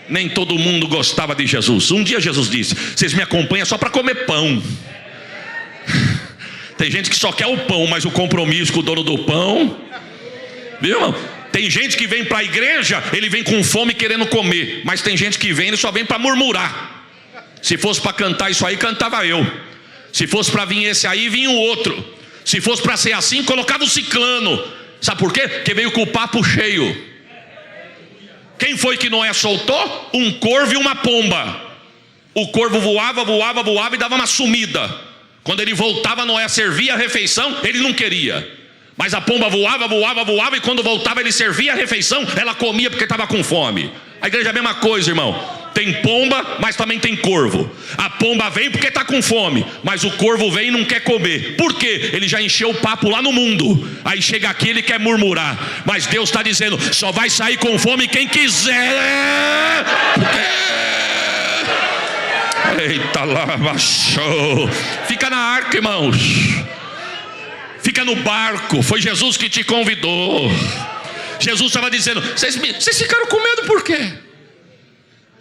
Nem todo mundo gostava de Jesus. Um dia Jesus disse: vocês me acompanham só para comer pão. Tem gente que só quer o pão, mas o compromisso com o dono do pão, viu, irmão? Tem gente que vem para a igreja, ele vem com fome querendo comer. Mas tem gente que vem, ele só vem para murmurar. Se fosse para cantar isso aí, cantava eu. Se fosse para vir esse aí, vinha o outro. Se fosse para ser assim, colocava o ciclano. Sabe por quê? Porque veio com o papo cheio. Quem foi que Noé soltou? Um corvo e uma pomba. O corvo voava e dava uma sumida. Quando ele voltava, Noé servia a refeição, ele não queria. Mas a pomba voava, e quando voltava ele servia a refeição, ela comia porque estava com fome. A igreja é a mesma coisa, irmão. Tem pomba, mas também tem corvo. A pomba vem porque está com fome, mas o corvo vem e não quer comer. Por quê? Ele já encheu o papo lá no mundo. Aí chega aqui, ele quer murmurar. Mas Deus está dizendo: só vai sair com fome quem quiser. Eita, lava show. Fica na arca, irmãos. Fica no barco. Foi Jesus que te convidou. Jesus estava dizendo: vocês ficaram com medo por quê?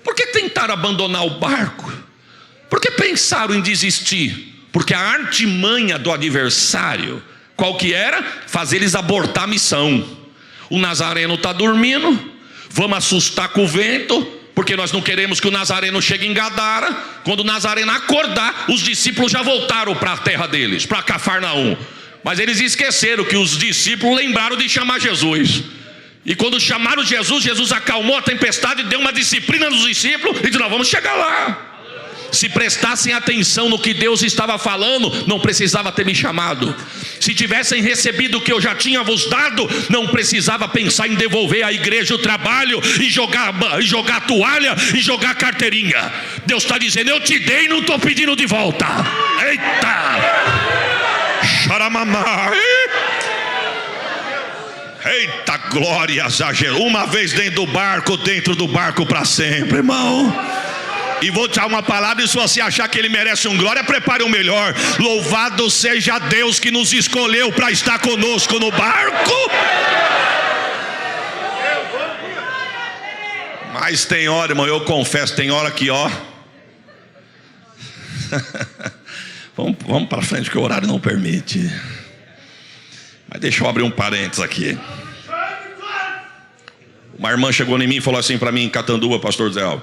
Por que tentaram abandonar o barco? Por que pensaram em desistir? Porque a artimanha do adversário, qual que era? Fazer eles abortar a missão. O Nazareno está dormindo, vamos assustar com o vento, porque nós não queremos que o Nazareno chegue em Gadara. Quando o Nazareno acordar, os discípulos já voltaram para a terra deles, para Cafarnaum. Mas eles esqueceram que os discípulos lembraram de chamar Jesus. E quando chamaram Jesus, Jesus acalmou a tempestade, deu uma disciplina nos discípulos e disse: nós vamos chegar lá. Se prestassem atenção no que Deus estava falando, não precisava ter me chamado. Se tivessem recebido o que eu já tinha vos dado, não precisava pensar em devolver à igreja o trabalho e jogar a toalha e jogar a carteirinha. Deus está dizendo: eu te dei e não estou pedindo de volta. Eita! Xaramamai! Eita, glórias a Jesus. Uma vez dentro do barco para sempre, irmão. E vou te dar uma palavra: e se você achar que ele merece um glória, prepare o melhor. Louvado seja Deus que nos escolheu para estar conosco no barco. Mas tem hora, irmão, eu confesso, tem hora que vamos para frente que o horário não permite. Mas deixa eu abrir um parênteses aqui. Uma irmã chegou em mim e falou assim para mim em Catanduva: pastor Zé Alves,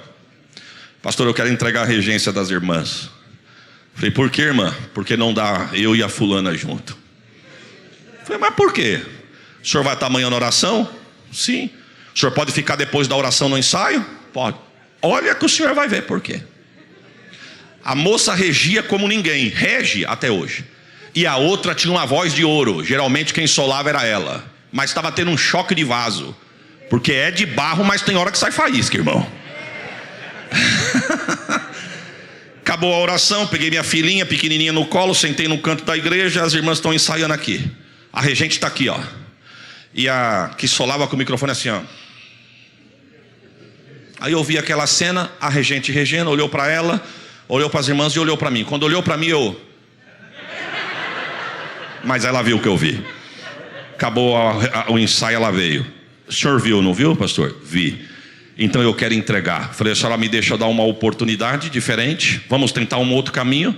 pastor, eu quero entregar a regência das irmãs. Falei: por que, irmã? Porque não dá eu e a fulana junto. Falei: mas por quê? O senhor vai estar amanhã na oração? Sim. O senhor pode ficar depois da oração no ensaio? Pode. Olha que o senhor vai ver por quê. A moça regia como ninguém, rege até hoje. E a outra tinha uma voz de ouro. Geralmente quem solava era ela. Mas estava tendo um choque de vaso. Porque é de barro, mas tem hora que sai faísca, irmão. Acabou a oração, peguei minha filhinha pequenininha no colo, sentei no canto da igreja. As irmãs estão ensaiando aqui. A regente está aqui, ó. E a que solava com o microfone assim, ó. Aí eu vi aquela cena, a regente regendo, olhou para ela, olhou para as irmãs e olhou para mim. Quando olhou para mim, mas ela viu o que eu vi. Acabou o ensaio, ela veio. O senhor viu, não viu, pastor? Vi. Então eu quero entregar. Falei: a senhora me deixa dar uma oportunidade diferente? Vamos tentar um outro caminho?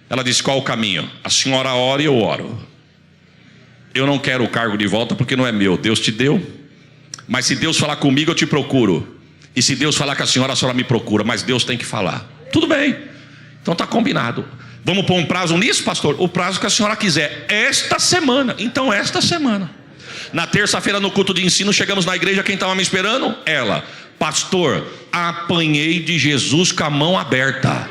Ela disse: qual o caminho? A senhora ora e eu oro. Eu não quero o cargo de volta porque não é meu, Deus te deu. Mas se Deus falar comigo, eu te procuro. E se Deus falar com a senhora me procura. Mas Deus tem que falar. Tudo bem, então está combinado. Vamos pôr um prazo nisso, pastor? O prazo que a senhora quiser. Esta semana. Então esta semana. Na terça-feira no culto de ensino, chegamos na igreja, quem estava me esperando? Ela. Pastor, apanhei de Jesus com a mão aberta.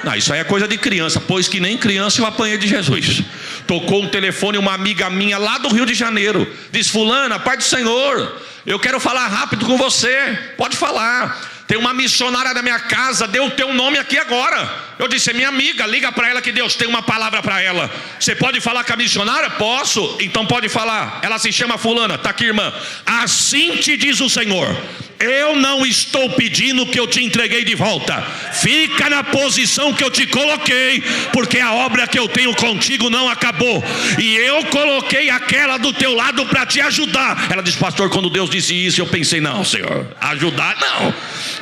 Não, isso aí é coisa de criança, pois que nem criança eu apanhei de Jesus. Tocou um telefone, uma amiga minha lá do Rio de Janeiro. Diz: fulana, Pai do Senhor, eu quero falar rápido com você. Pode falar. Tem uma missionária da minha casa, deu o teu nome aqui agora. Eu disse: é minha amiga, liga para ela que Deus tem uma palavra para ela. Você pode falar com a missionária? Posso, então pode falar. Ela se chama fulana, está aqui, irmã. Assim te diz o Senhor: eu não estou pedindo que eu te entreguei de volta. Fica na posição que eu te coloquei, porque a obra que eu tenho contigo não acabou. E eu coloquei aquela do teu lado para te ajudar. Ela disse: pastor, quando Deus disse isso, eu pensei: não, Senhor, ajudar não.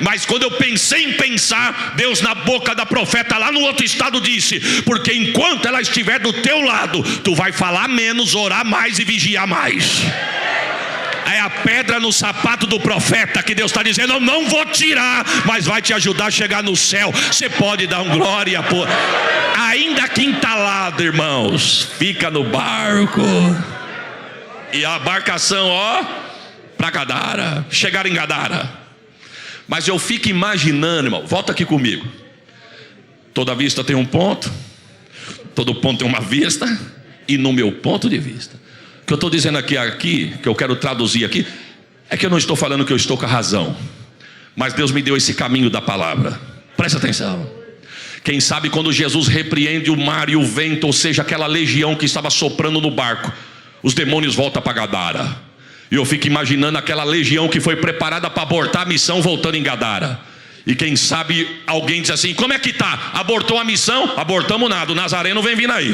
Mas quando eu pensei em pensar, Deus na boca da profeta lá no outro estado disse: porque enquanto ela estiver do teu lado, tu vai falar menos, orar mais e vigiar mais. É a pedra no sapato do profeta que Deus está dizendo: eu não vou tirar, mas vai te ajudar a chegar no céu. Você pode dar um glória por... ainda que entalado, irmãos, fica no barco. E a embarcação, ó, para Gadara. Chegaram em Gadara. Mas eu fico imaginando, irmão, volta aqui comigo. Toda vista tem um ponto, todo ponto tem uma vista. E no meu ponto de vista, o que eu estou dizendo aqui, que eu quero traduzir aqui, é que eu não estou falando que eu estou com a razão, mas Deus me deu esse caminho da palavra. Presta atenção. Quem sabe quando Jesus repreende o mar e o vento, ou seja, aquela legião que estava soprando no barco, os demônios voltam para Gadara. E eu fico imaginando aquela legião que foi preparada para abortar a missão voltando em Gadara. E quem sabe alguém diz assim: como é que tá? Abortou a missão? Abortamos nada, o Nazareno vem vindo aí.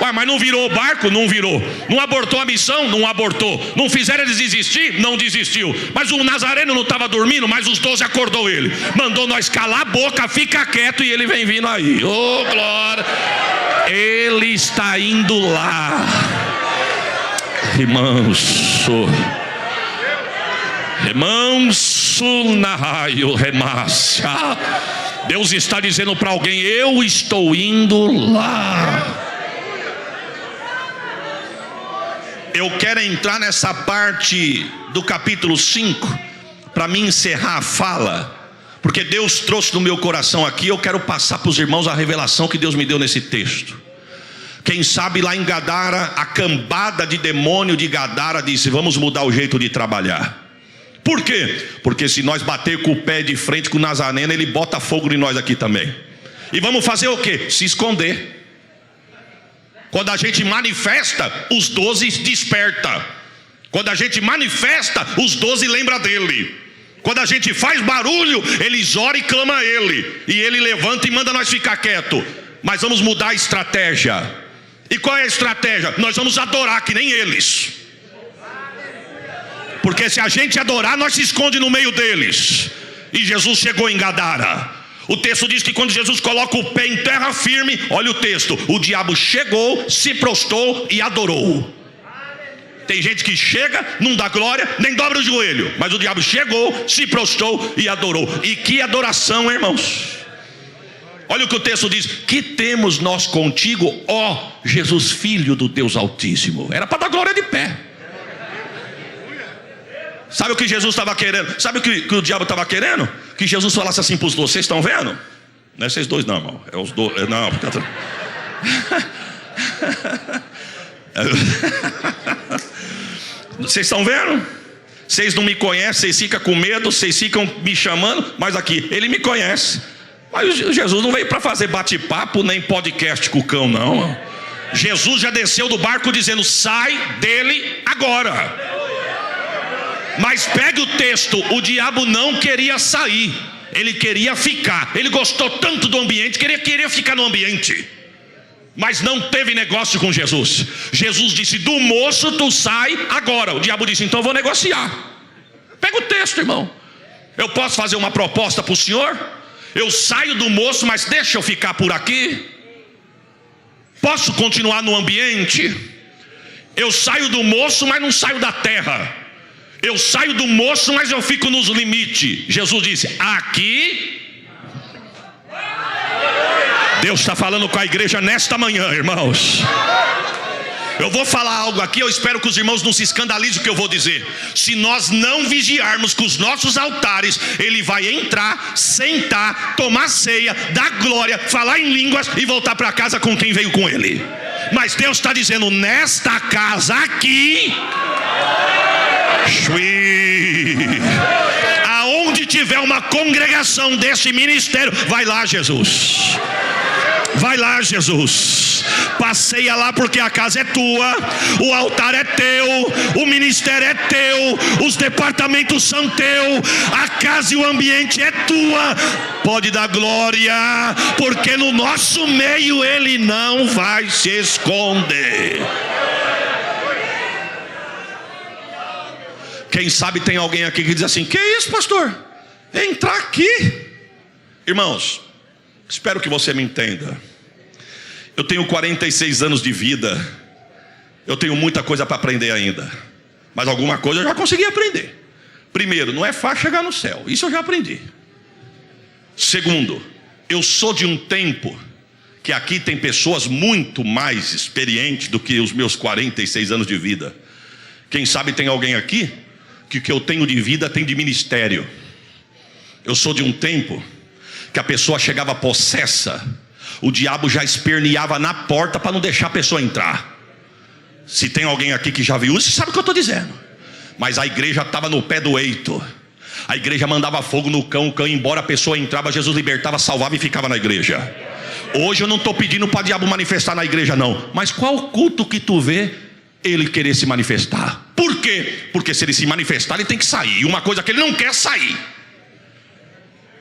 Ué, mas não virou o barco? Não virou. Não abortou a missão? Não abortou. Não fizeram eles desistir? Não desistiu. Mas o Nazareno não estava dormindo, mas os 12 acordou ele. Mandou nós calar a boca, fica quieto, e ele vem vindo aí. Oh, glória! Ele está indo lá. Remanso na raio remácia. Deus está dizendo para alguém: eu estou indo lá. Eu quero entrar nessa parte do capítulo 5 para me encerrar a fala, porque Deus trouxe no meu coração aqui. Eu quero passar para os irmãos a revelação que Deus me deu nesse texto. Quem sabe lá em Gadara, a cambada de demônio de Gadara disse: vamos mudar o jeito de trabalhar. Por quê? Porque se nós bater com o pé de frente com o Nazareno, ele bota fogo em nós aqui também. E vamos fazer o quê? Se esconder. Quando a gente manifesta, os 12 desperta. Quando a gente manifesta, os 12 lembra dele. Quando a gente faz barulho, eles oram e clamam a ele. E ele levanta e manda nós ficar quieto. Mas vamos mudar a estratégia. E qual é a estratégia? Nós vamos adorar que nem eles. Porque se a gente adorar, nós se esconde no meio deles. E Jesus chegou em Gadara. O texto diz que quando Jesus coloca o pé em terra firme, olha o texto: o diabo chegou, se prostrou e adorou. Tem gente que chega, não dá glória, nem dobra o joelho. Mas o diabo chegou, se prostrou e adorou. E que adoração, irmãos! Olha o que o texto diz: que temos nós contigo, ó Jesus, Filho do Deus Altíssimo. Era para dar glória de pé. Sabe o que Jesus estava querendo? Sabe o que o diabo estava querendo? Que Jesus falasse assim para os 12: vocês estão vendo? Não é vocês dois não, irmão. É os dois. Não, vocês estão vendo? Vocês não me conhecem, vocês ficam com medo, vocês ficam me chamando, mas aqui, ele me conhece. Mas Jesus não veio para fazer bate-papo nem podcast com o cão, não. Jesus já desceu do barco dizendo: sai dele agora. Mas pegue o texto: o diabo não queria sair, ele queria ficar. Ele gostou tanto do ambiente que ele queria ficar no ambiente. Mas não teve negócio com Jesus. Jesus disse: do moço tu sai agora. O diabo disse: então eu vou negociar. Pega o texto, irmão. Eu posso fazer uma proposta para o senhor? Eu saio do moço, mas deixa eu ficar por aqui. Posso continuar no ambiente? Eu saio do moço, mas não saio da terra. Eu saio do moço, mas eu fico nos limites. Jesus disse: aqui. Deus está falando com a igreja nesta manhã, irmãos. Eu vou falar algo aqui, eu espero que os irmãos não se escandalizem o que eu vou dizer. Se nós não vigiarmos com os nossos altares, ele vai entrar, sentar, tomar ceia, dar glória, falar em línguas e voltar para casa com quem veio com ele. Mas Deus está dizendo: nesta casa aqui, aonde tiver uma congregação desse ministério, vai lá, Jesus. Vai lá, Jesus. Passeia lá, porque a casa é tua, o altar é teu, o ministério é teu, os departamentos são teu, a casa e o ambiente é tua. Pode dar glória, porque no nosso meio Ele não vai se esconder. Quem sabe tem alguém aqui que diz assim: que isso, pastor? Entrar aqui. Irmãos, espero que você me entenda. Eu tenho 46 anos de vida. Eu tenho muita coisa para aprender ainda, mas alguma coisa eu já consegui aprender. Primeiro, não é fácil chegar no céu, isso eu já aprendi. Segundo, eu sou de um tempo que aqui tem pessoas muito mais experientes do que os meus 46 anos de vida. Quem sabe tem alguém aqui que o que eu tenho de vida tem de ministério. Eu sou de um tempo que a pessoa chegava possessa, o diabo já esperneava na porta para não deixar a pessoa entrar. Se tem alguém aqui que já viu isso, sabe o que eu estou dizendo. Mas a igreja estava no pé do eito. A igreja mandava fogo no cão, o cão ia embora, a pessoa entrava, Jesus libertava, salvava e ficava na igreja. Hoje eu não estou pedindo para o diabo manifestar na igreja não. Mas qual culto que tu vê ele querer se manifestar? Por quê? Porque se ele se manifestar, ele tem que sair. E uma coisa que ele não quer sair.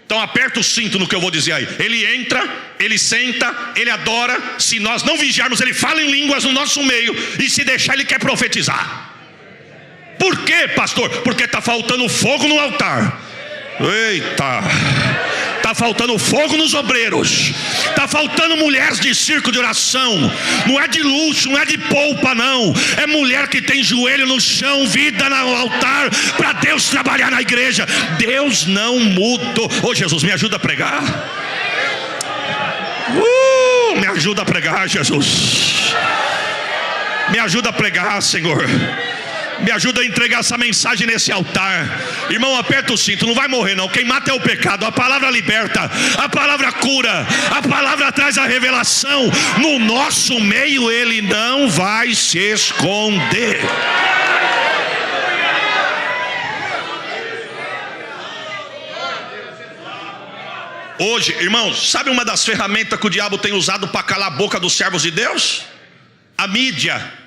Então aperta o cinto no que eu vou dizer aí. Ele entra, ele senta, ele adora. Se nós não vigiarmos, ele fala em línguas no nosso meio. E se deixar, ele quer profetizar. Por quê, pastor? Porque está faltando fogo no altar. Eita! Está faltando fogo nos obreiros. Está faltando mulheres de circo de oração. Não é de luxo, não é de polpa não. É mulher que tem joelho no chão, vida no altar, para Deus trabalhar na igreja. Deus não mudou. Ô Jesus, me ajuda a pregar. Me ajuda a pregar, Jesus. Me ajuda a pregar, Senhor. Me ajuda a entregar essa mensagem nesse altar. Irmão, aperta o cinto, não vai morrer não. Quem mata é o pecado. A palavra liberta, a palavra cura, a palavra traz a revelação. No nosso meio ele não vai se esconder. Hoje, irmãos, sabe uma das ferramentas que o diabo tem usado para calar a boca dos servos de Deus? A mídia.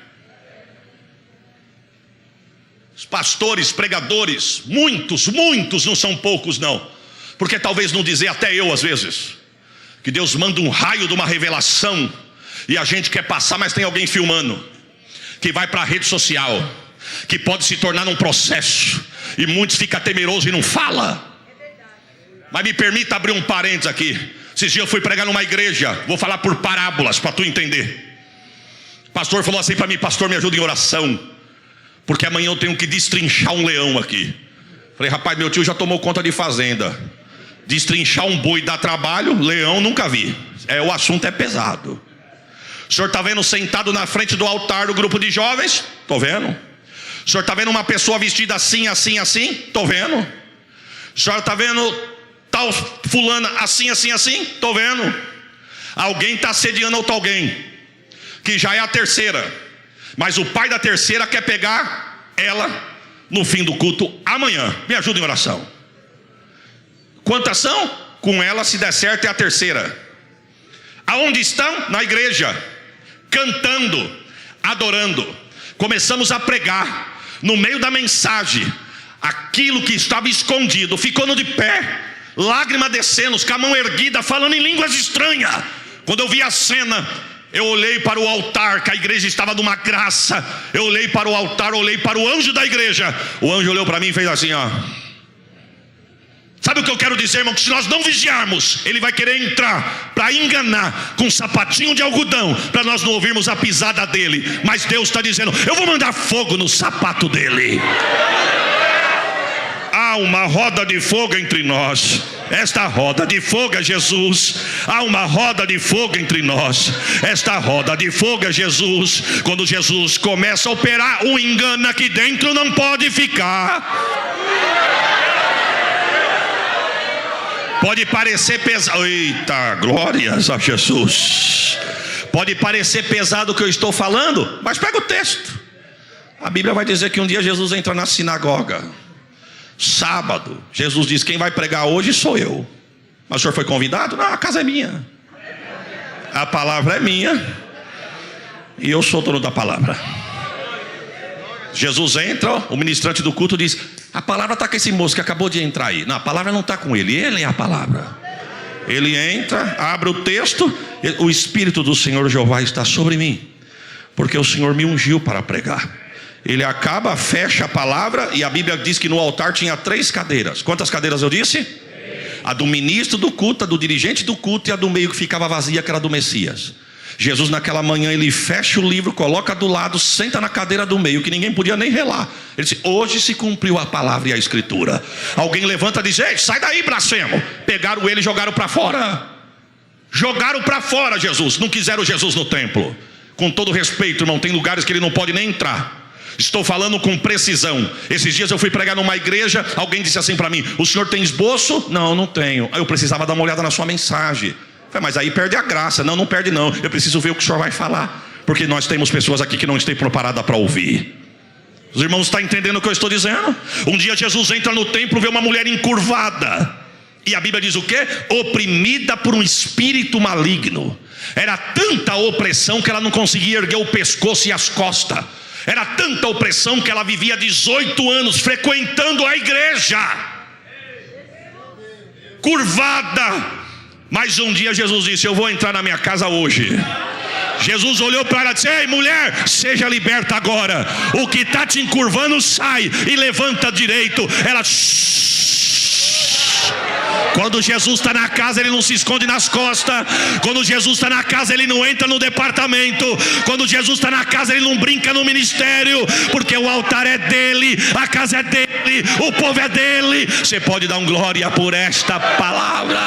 Os pastores, pregadores, muitos, não são poucos não. Porque talvez não dizer, até eu às vezes, que Deus manda um raio de uma revelação e a gente quer passar, mas tem alguém filmando, que vai para a rede social, que pode se tornar um processo, e muitos ficam temerosos e não falam. Mas me permita abrir um parênteses aqui. Esses dias eu fui pregar numa igreja, vou falar por parábolas para tu entender. O pastor falou assim para mim: pastor, me ajuda em oração, porque amanhã eu tenho que destrinchar um leão aqui. Falei: rapaz, meu tio já tomou conta de fazenda. Destrinchar um boi dá trabalho, leão nunca vi. O assunto é pesado. O senhor está vendo sentado na frente do altar do grupo de jovens? Estou vendo. O senhor está vendo uma pessoa vestida assim, assim, assim? Estou vendo. O senhor está vendo tal fulana assim, assim, assim? Estou vendo. Alguém está assediando outro alguém, que já é a terceira. Mas o pai da terceira quer pegar ela no fim do culto amanhã. Me ajuda em oração. Quantas são? Com ela, se der certo, é a terceira. Aonde estão? Na igreja, cantando, adorando. Começamos a pregar. No meio da mensagem, aquilo que estava escondido ficou no de pé, lágrima descendo, com a mão erguida, falando em línguas estranhas. Quando eu vi a cena, eu olhei para o altar, que a igreja estava numa graça. Eu olhei para o altar, olhei para o anjo da igreja. O anjo olhou para mim e fez assim, ó. Sabe o que eu quero dizer, irmão? Que se nós não vigiarmos, ele vai querer entrar para enganar com um sapatinho de algodão, para nós não ouvirmos a pisada dele. Mas Deus está dizendo: eu vou mandar fogo no sapato dele. Há uma roda de fogo entre nós. Esta roda de fogo é Jesus. Há uma roda de fogo entre nós. Esta roda de fogo é Jesus. Quando Jesus começa a operar, o engano aqui dentro não pode ficar. Pode parecer pesado. Eita, glórias a Jesus. Pode parecer pesado o que eu estou falando, mas pega o texto. A Bíblia vai dizer que um dia Jesus entra na sinagoga, sábado. Jesus diz: quem vai pregar hoje sou eu. Mas o senhor foi convidado? Não, a casa é minha, a palavra é minha, e eu sou dono da palavra. Jesus entra, o ministrante do culto diz: a palavra está com esse moço que acabou de entrar aí. Não, a palavra não está com ele, ele é a palavra. Ele entra, abre o texto: o Espírito do Senhor Jeová está sobre mim, porque o Senhor me ungiu para pregar. Ele acaba, fecha a palavra, e a Bíblia diz que no altar tinha 3 cadeiras. Quantas cadeiras eu disse? A do ministro do culto, a do dirigente do culto, e a do meio que ficava vazia, que era do Messias. Jesus naquela manhã, ele fecha o livro, coloca do lado, senta na cadeira do meio, que ninguém podia nem relar. Ele disse: hoje se cumpriu a palavra e a escritura. Alguém levanta e diz: ei, sai daí, blasfemo. Pegaram ele e jogaram para fora. Jogaram para fora Jesus. Não quiseram Jesus no templo. Com todo respeito, irmão, tem lugares que ele não pode nem entrar. Estou falando com precisão. Esses dias eu fui pregar numa igreja. Alguém disse assim para mim: o senhor tem esboço? Não, não tenho. Eu precisava dar uma olhada na sua mensagem. Falei: mas aí perde a graça. Não, não perde não. Eu preciso ver o que o senhor vai falar, porque nós temos pessoas aqui que não estão preparadas para ouvir. Os irmãos estão entendendo o que eu estou dizendo? Um dia Jesus entra no templo, vê uma mulher encurvada, e a Bíblia diz o quê? Oprimida por um espírito maligno. Era tanta opressão que ela não conseguia erguer o pescoço e as costas. Era tanta opressão que ela vivia 18 anos frequentando a igreja, curvada. Mas um dia Jesus disse: eu vou entrar na minha casa hoje. Jesus olhou para ela e disse: ei, mulher, seja liberta agora. O que está te encurvando sai e levanta direito. Ela... Quando Jesus está na casa, ele não se esconde nas costas. Quando Jesus está na casa, ele não entra no departamento. Quando Jesus está na casa, ele não brinca no ministério, porque o altar é dele, a casa é dele, o povo é dele. Você pode dar um glória por esta palavra?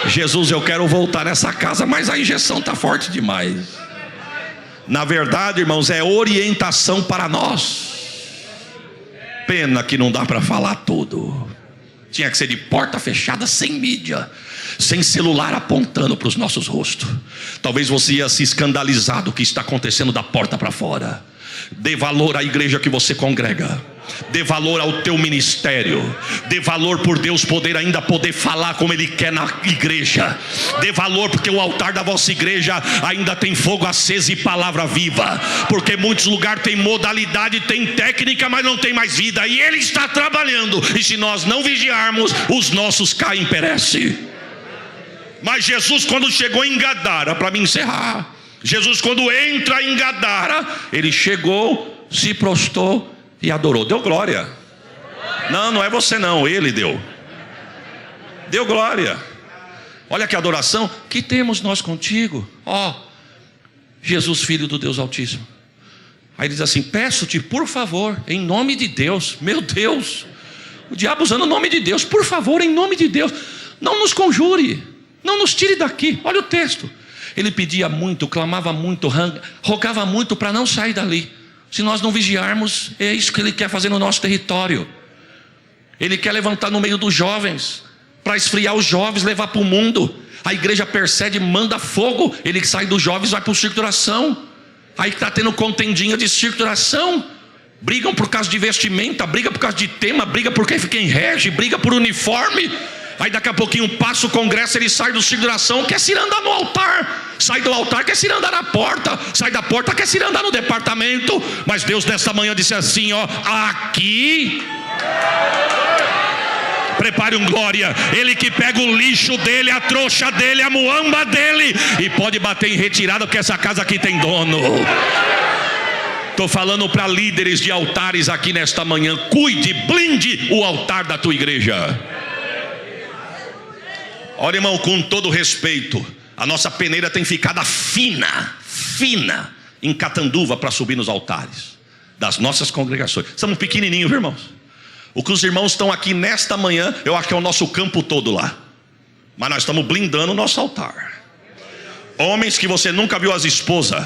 Jesus, eu quero voltar nessa casa, mas a injeção está forte demais. Na verdade, irmãos, é orientação para nós. Pena que não dá para falar tudo. Tinha que ser de porta fechada, sem mídia, sem celular apontando para os nossos rostos. Talvez você ia se escandalizar do que está acontecendo da porta para fora. Dê valor à igreja que você congrega. Dê valor ao teu ministério. Dê valor por Deus ainda poder falar como Ele quer na igreja. Dê valor porque o altar da vossa igreja ainda tem fogo aceso e palavra viva. Porque muitos lugares tem modalidade, tem técnica, mas não tem mais vida. E Ele está trabalhando. E se nós não vigiarmos, os nossos caem e perecem. Mas Jesus, quando chegou em Gadara, para me encerrar, Jesus, quando entra em Gadara, Ele chegou, se prostrou e adorou. Deu glória. Não, não é você não, Ele deu. Deu glória. Olha que adoração. Que temos nós contigo, ó Jesus, Filho do Deus Altíssimo. Aí ele diz assim: peço-te, por favor, em nome de Deus. Meu Deus, o diabo usando o nome de Deus. Por favor, em nome de Deus, não nos conjure, não nos tire daqui. Olha o texto. Ele pedia muito, clamava muito, rogava muito para não sair dali. Se nós não vigiarmos, é isso que Ele quer fazer no nosso território. Ele quer levantar no meio dos jovens, para esfriar os jovens, levar para o mundo. A igreja persegue, manda fogo. Ele que sai dos jovens, vai para o circo de oração. Aí está tendo contendinha de circo de oração. Brigam por causa de vestimenta, briga por causa de tema, briga por quem rege, briga por uniforme. Aí daqui a pouquinho passa o congresso, ele sai do circo de oração, quer se andar no altar. Sai do altar, quer se andar na porta. Sai da porta, quer se andar no departamento. Mas Deus nesta manhã disse assim, ó: aqui... Prepare um glória. Ele que pega o lixo dele, a trouxa dele, a muamba dele, e pode bater em retirada, porque essa casa aqui tem dono. Estou falando para líderes de altares aqui nesta manhã: cuide, blinde o altar da tua igreja. Olha, irmão, com todo respeito, a nossa peneira tem ficado fina em Catanduva para subir nos altares das nossas congregações. Estamos pequenininhos, irmãos. O que os irmãos estão aqui nesta manhã, eu acho que é o nosso campo todo lá. Mas nós estamos blindando o nosso altar. Homens que você nunca viu as esposas,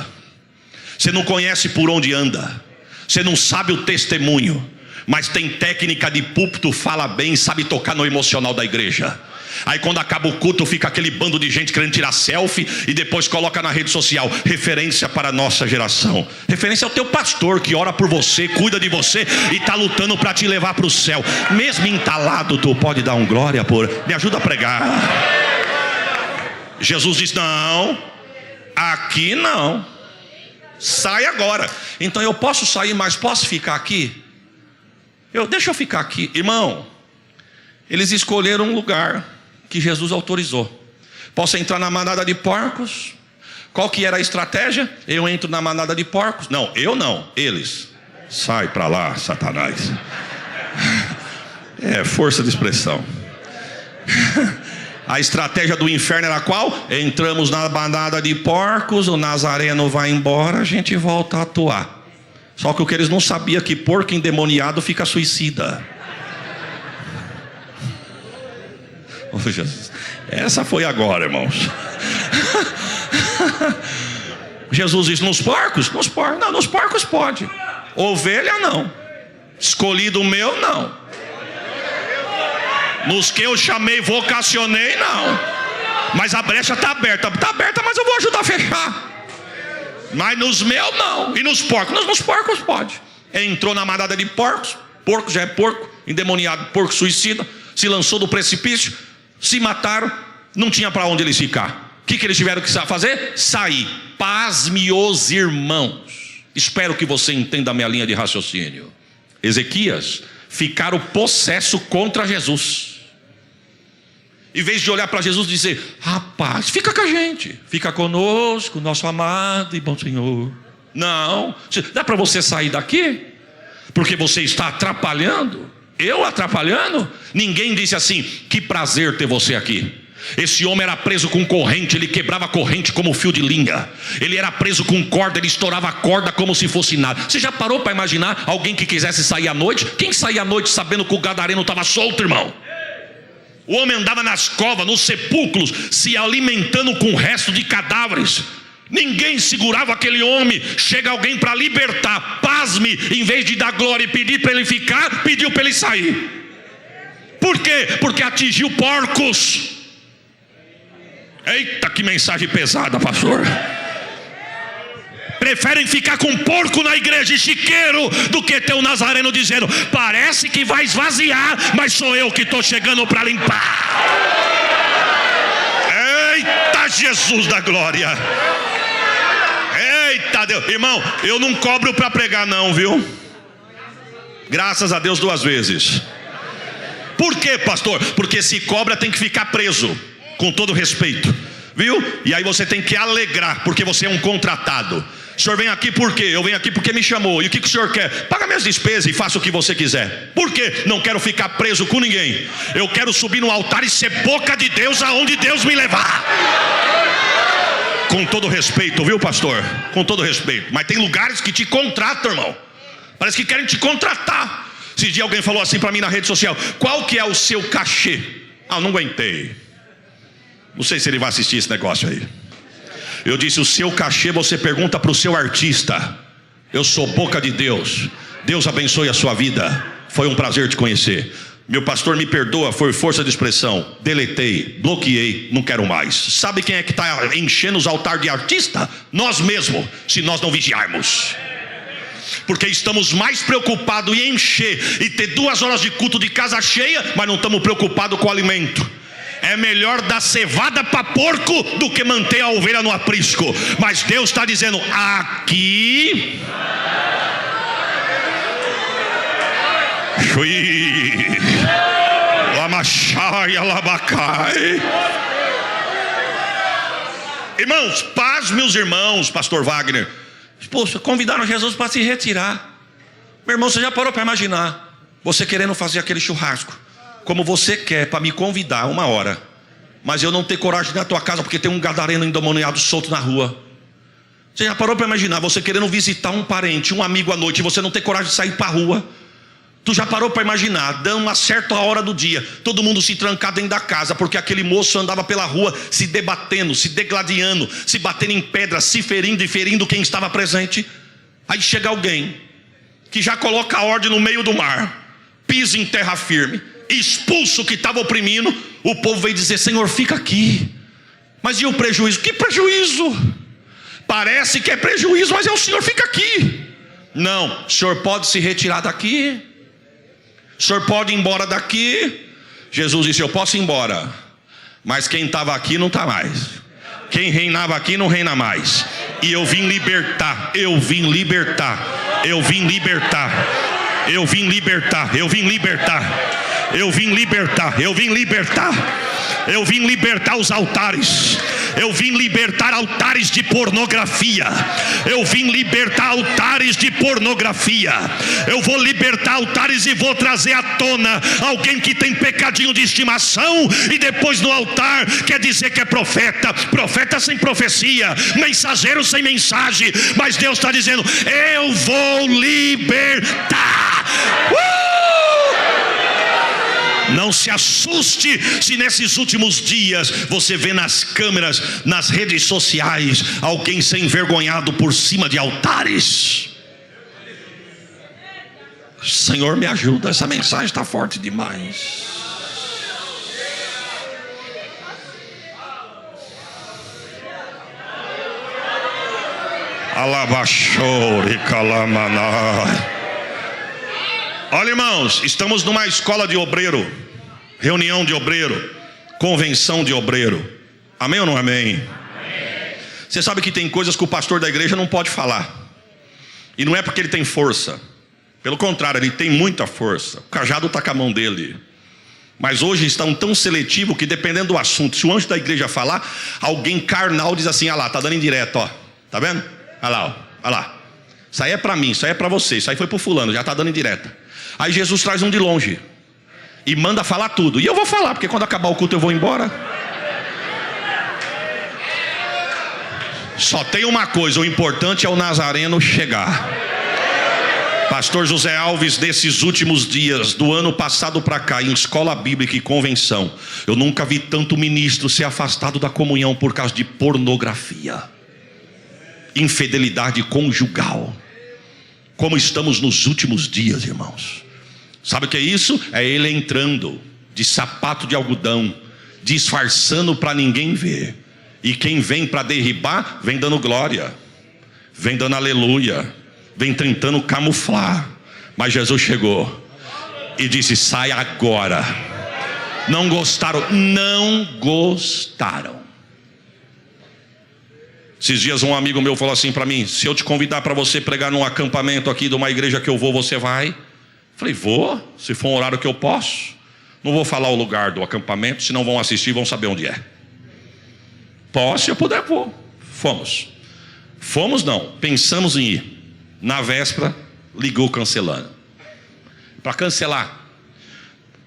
você não conhece por onde anda, você não sabe o testemunho, mas tem técnica de púlpito, fala bem, sabe tocar no emocional da igreja. Aí quando acaba o culto, fica aquele bando de gente querendo tirar selfie e depois coloca na rede social, referência para a nossa geração. Referência ao teu pastor que ora por você, cuida de você e está lutando para te levar para o céu. Mesmo entalado, tu pode dar um glória por... Me ajuda a pregar. Jesus diz, não, aqui não. Sai agora. Então eu posso sair, mas posso ficar aqui? Deixa eu ficar aqui. Irmão, eles escolheram um lugar que Jesus autorizou. Posso entrar na manada de porcos? Qual que era a estratégia? Eu entro na manada de porcos? Não, eu não, eles. Sai para lá, Satanás. É força de expressão. A estratégia do inferno era qual? Entramos na manada de porcos, o Nazareno vai embora, a gente volta a atuar. Só que o que eles não sabiam é que porco endemoniado fica suicida. Oh, Jesus. Essa foi agora, irmãos. Jesus diz, nos porcos? Nos porcos. Não, nos porcos pode. Ovelha não. Escolhido meu não. Nos que eu chamei, vocacionei, não. Mas a brecha está aberta. Está aberta, mas eu vou ajudar a fechar. Mas nos meus não. E nos porcos? Nos porcos pode. Entrou na manada de porcos. Porco já é porco. Endemoniado, porco suicida. Se lançou do precipício. Se mataram. Não tinha para onde eles ficar. O que eles tiveram que fazer? Sair. Pasme os irmãos. Espero que você entenda a minha linha de raciocínio. Ezequias ficaram possesso contra Jesus. Em vez de olhar para Jesus e dizer, rapaz, fica com a gente, fica conosco, nosso amado e bom Senhor. Não, dá para você sair daqui? Porque você está atrapalhando. Eu atrapalhando? Ninguém disse assim, que prazer ter você aqui. Esse homem era preso com corrente, ele quebrava a corrente como fio de linha. Ele era preso com corda, ele estourava a corda como se fosse nada. Você já parou para imaginar alguém que quisesse sair à noite? Quem saía à noite sabendo que o gadareno estava solto, irmão? O homem andava nas covas, nos sepulcros, se alimentando com o resto de cadáveres. Ninguém segurava aquele homem. Chega alguém para libertar, pasme, em vez de dar glória e pedir para ele ficar, pediu para ele sair. Por quê? Porque atingiu porcos. Eita, que mensagem pesada, pastor. Preferem ficar com porco na igreja e chiqueiro do que ter um nazareno dizendo, parece que vai esvaziar, mas sou eu que estou chegando para limpar. Eita, Jesus da glória. Eita Deus. Irmão, eu não cobro para pregar não, viu? Graças a Deus 2 vezes. Por quê, pastor? Porque se cobra tem que ficar preso. Com todo respeito, viu? E aí você tem que alegrar, porque você é um contratado. O senhor vem aqui por quê? Eu venho aqui porque me chamou. E o que o senhor quer? Paga minhas despesas e faça o que você quiser. Por quê? Não quero ficar preso com ninguém. Eu quero subir no altar e ser boca de Deus aonde Deus me levar. Com todo respeito, viu, pastor? Com todo respeito. Mas tem lugares que te contratam, irmão. Parece que querem te contratar. Esse dia alguém falou assim para mim na rede social, qual que é o seu cachê? Não aguentei. Não sei se ele vai assistir esse negócio aí. Eu disse, o seu cachê você pergunta para o seu artista. Eu sou boca de Deus. Deus abençoe a sua vida. Foi um prazer te conhecer. Meu pastor, me perdoa, foi força de expressão. Deletei, bloqueei, não quero mais. Sabe quem é que está enchendo os altares de artista? Nós mesmos, se nós não vigiarmos. Porque estamos mais preocupados em encher e ter 2 horas de culto de casa cheia, mas não estamos preocupados com o alimento. É melhor dar cevada para porco do que manter a ovelha no aprisco. Mas Deus está dizendo, aqui irmãos, paz meus irmãos. Pastor Wagner, poxa, convidaram Jesus para se retirar. Meu irmão, você já parou para imaginar você querendo fazer aquele churrasco como você quer, para me convidar 1 hora, mas eu não ter coragem na tua casa porque tem um gadareno endemoniado solto na rua? Você já parou para imaginar você querendo visitar um parente, um amigo à noite, e você não ter coragem de sair para a rua? Tu já parou para imaginar, dando uma certa hora do dia, todo mundo se trancar dentro da casa, porque aquele moço andava pela rua se debatendo, se degladiando, se batendo em pedra, se ferindo e ferindo quem estava presente? Aí chega alguém que já coloca a ordem no meio do mar, pisa em terra firme, expulsa o que estava oprimindo, O povo veio dizer: Senhor, fica aqui. Mas e o prejuízo? Que prejuízo? Parece que é prejuízo, mas é o Senhor, fica aqui. Não, o Senhor pode se retirar daqui, o Senhor pode ir embora daqui. Jesus disse: eu posso ir embora, mas quem estava aqui não está mais. Quem reinava aqui não reina mais. E eu vim libertar, eu vim libertar, eu vim libertar, eu vim libertar, eu vim libertar, eu vim libertar, eu vim libertar, eu vim libertar os altares. Eu vim libertar altares de pornografia. Eu vim libertar altares de pornografia. Eu vou libertar altares e vou trazer à tona alguém que tem pecadinho de estimação, e depois no altar quer dizer que é profeta. Profeta sem profecia, mensageiro sem mensagem. Mas Deus está dizendo: eu vou libertar. Não se assuste se nesses últimos dias você vê nas câmeras, nas redes sociais, alguém ser envergonhado por cima de altares. Senhor, me ajuda, essa mensagem está forte demais. Alabachore calamanai. Olha, irmãos, estamos numa escola de obreiro, reunião de obreiro, convenção de obreiro. Amém ou não amém? Amém. Você sabe que tem coisas que o pastor da igreja não pode falar. E não é porque ele tem força. Pelo contrário, ele tem muita força. O cajado está com a mão dele. Mas hoje estão tão seletivos que, dependendo do assunto, se o anjo da igreja falar, alguém carnal diz assim: ah lá, está dando indireto, ó. Tá vendo? Olha lá, ó. Olha lá. Isso aí é para mim, isso aí é para você, isso aí foi para o fulano, já está dando indireta. Aí Jesus traz um de longe e manda falar tudo. E eu vou falar, porque quando acabar o culto eu vou embora. Só tem uma coisa: o importante é o Nazareno chegar. Pastor José Alves, desses últimos dias, do ano passado para cá, em escola bíblica e convenção, eu nunca vi tanto ministro ser afastado da comunhão por causa de pornografia, infidelidade conjugal. Como estamos nos últimos dias, irmãos. Sabe o que é isso? É ele entrando de sapato de algodão, disfarçando para ninguém ver. E quem vem para derribar, vem dando glória, vem dando aleluia, vem tentando camuflar. Mas Jesus chegou e disse: sai agora. Não gostaram, não gostaram. Esses dias um amigo meu falou assim para mim: se eu te convidar para você pregar num acampamento aqui de uma igreja que eu vou, você vai? Falei: vou, se for um horário que eu posso. Não vou falar o lugar do acampamento, senão vão assistir, vão saber onde é. Posso, se eu puder, vou. Fomos não, pensamos em ir. Na véspera, ligou cancelando. Para cancelar: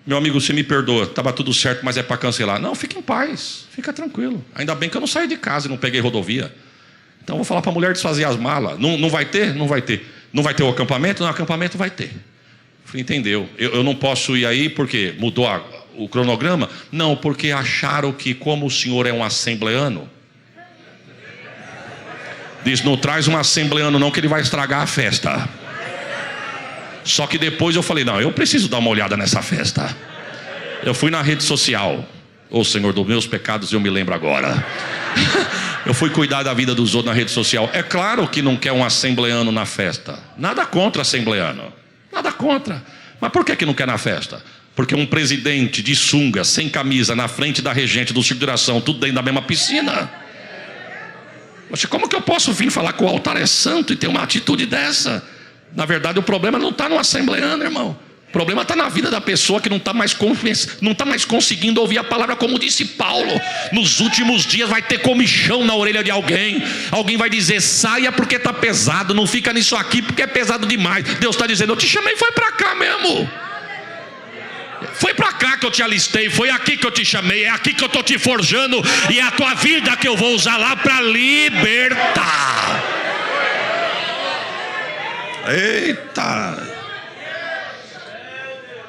meu amigo, você me perdoa, estava tudo certo, mas é para cancelar. Não, fique em paz, fica tranquilo. Ainda bem que eu não saí de casa e não peguei rodovia. Então vou falar para a mulher desfazer as malas. Não vai ter? Não vai ter. Não vai ter o acampamento? No acampamento vai ter. Falei: entendeu? Eu não posso ir aí porque mudou o cronograma? Não, porque acharam que, como o senhor é um assembleano, diz: não traz um assembleano não, que ele vai estragar a festa. Só que depois eu falei: não, eu preciso dar uma olhada nessa festa. Eu fui na rede social. Ô Senhor, dos meus pecados eu me lembro agora. Eu fui cuidar da vida dos outros na rede social. É claro que não quer um assembleano na festa. Nada contra assembleano, nada contra. Mas por que não quer na festa? Porque um presidente de sunga, sem camisa, na frente da regente do circo de oração, tudo dentro da mesma piscina. Poxa, como que eu posso vir falar que o altar é santo e ter uma atitude dessa? Na verdade, o problema não está no assembleano, irmão. O problema está na vida da pessoa que não está mais conseguindo ouvir a palavra, como disse Paulo. Nos últimos dias vai ter comichão na orelha de alguém. Alguém vai dizer: saia porque está pesado, não fica nisso aqui porque é pesado demais. Deus está dizendo: eu te chamei, foi para cá mesmo. Foi para cá que eu te alistei, foi aqui que eu te chamei, é aqui que eu estou te forjando, e é a tua vida que eu vou usar lá para libertar. Eita!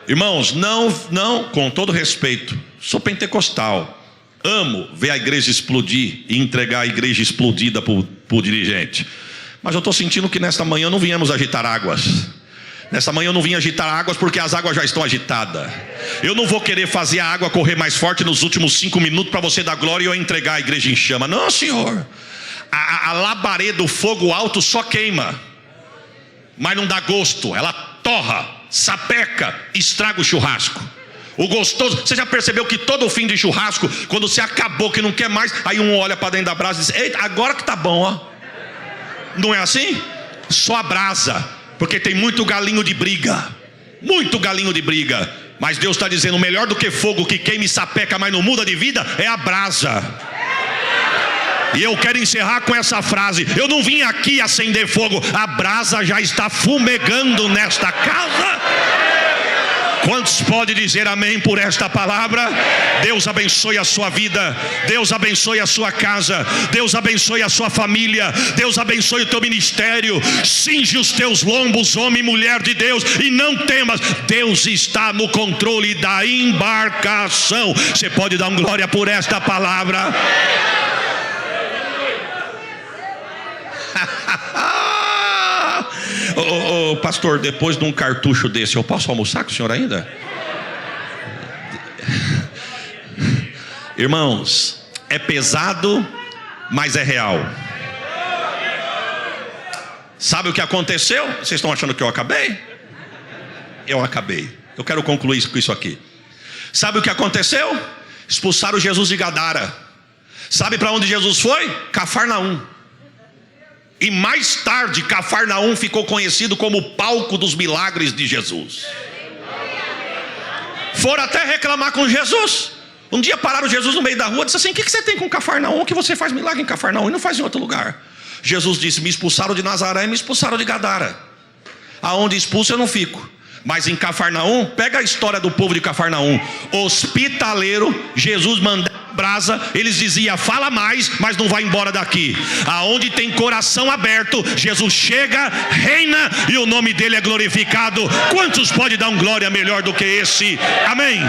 Irmãos, não, com todo respeito, sou pentecostal, amo ver a igreja explodir e entregar a igreja explodida por dirigente. Mas eu estou sentindo que nesta manhã não viemos agitar águas. Nessa manhã eu não vim agitar águas, porque as águas já estão agitadas. Eu não vou querer fazer a água correr mais forte nos últimos 5 minutos para você dar glória e eu entregar a igreja em chama. Não, Senhor. A labareda do fogo alto só queima, mas não dá gosto. Ela torra, sapeca, estraga o churrasco. O gostoso, você já percebeu que todo fim de churrasco, quando você acabou que não quer mais, aí um olha para dentro da brasa e diz: eita, agora que tá bom, ó. Não é assim? Só a brasa, porque tem muito galinho de briga. Muito galinho de briga. Mas Deus está dizendo: melhor do que fogo que queima e sapeca, mas não muda de vida, é a brasa. E eu quero encerrar com essa frase: eu não vim aqui acender fogo, a brasa já está fumegando nesta casa. Quantos podem dizer amém por esta palavra? Deus abençoe a sua vida, Deus abençoe a sua casa, Deus abençoe a sua família, Deus abençoe o teu ministério. Cinge os teus lombos, homem e mulher de Deus, e não temas, Deus está no controle da embarcação. Você pode dar um glória por esta palavra? Ô, pastor, depois de um cartucho desse, eu posso almoçar com o senhor ainda? Irmãos, é pesado, mas é real. Sabe o que aconteceu? Vocês estão achando que eu acabei? Eu acabei. Eu quero concluir com isso aqui. Sabe o que aconteceu? Expulsaram Jesus de Gadara. Sabe para onde Jesus foi? Cafarnaum. E mais tarde Cafarnaum ficou conhecido como o palco dos milagres de Jesus. Foram até reclamar com Jesus. Um dia pararam Jesus no meio da rua e disse assim: o que você tem com Cafarnaum? Que você faz milagre em Cafarnaum e não faz em outro lugar? Jesus disse: me expulsaram de Nazaré e me expulsaram de Gadara. Aonde expulso eu não fico. Mas em Cafarnaum, pega a história do povo de Cafarnaum. Hospitaleiro, Jesus mandava brasa, eles diziam: fala mais, mas não vai embora daqui. Aonde tem coração aberto, Jesus chega, reina e o nome dele é glorificado. Quantos pode dar um glória melhor do que esse? Amém.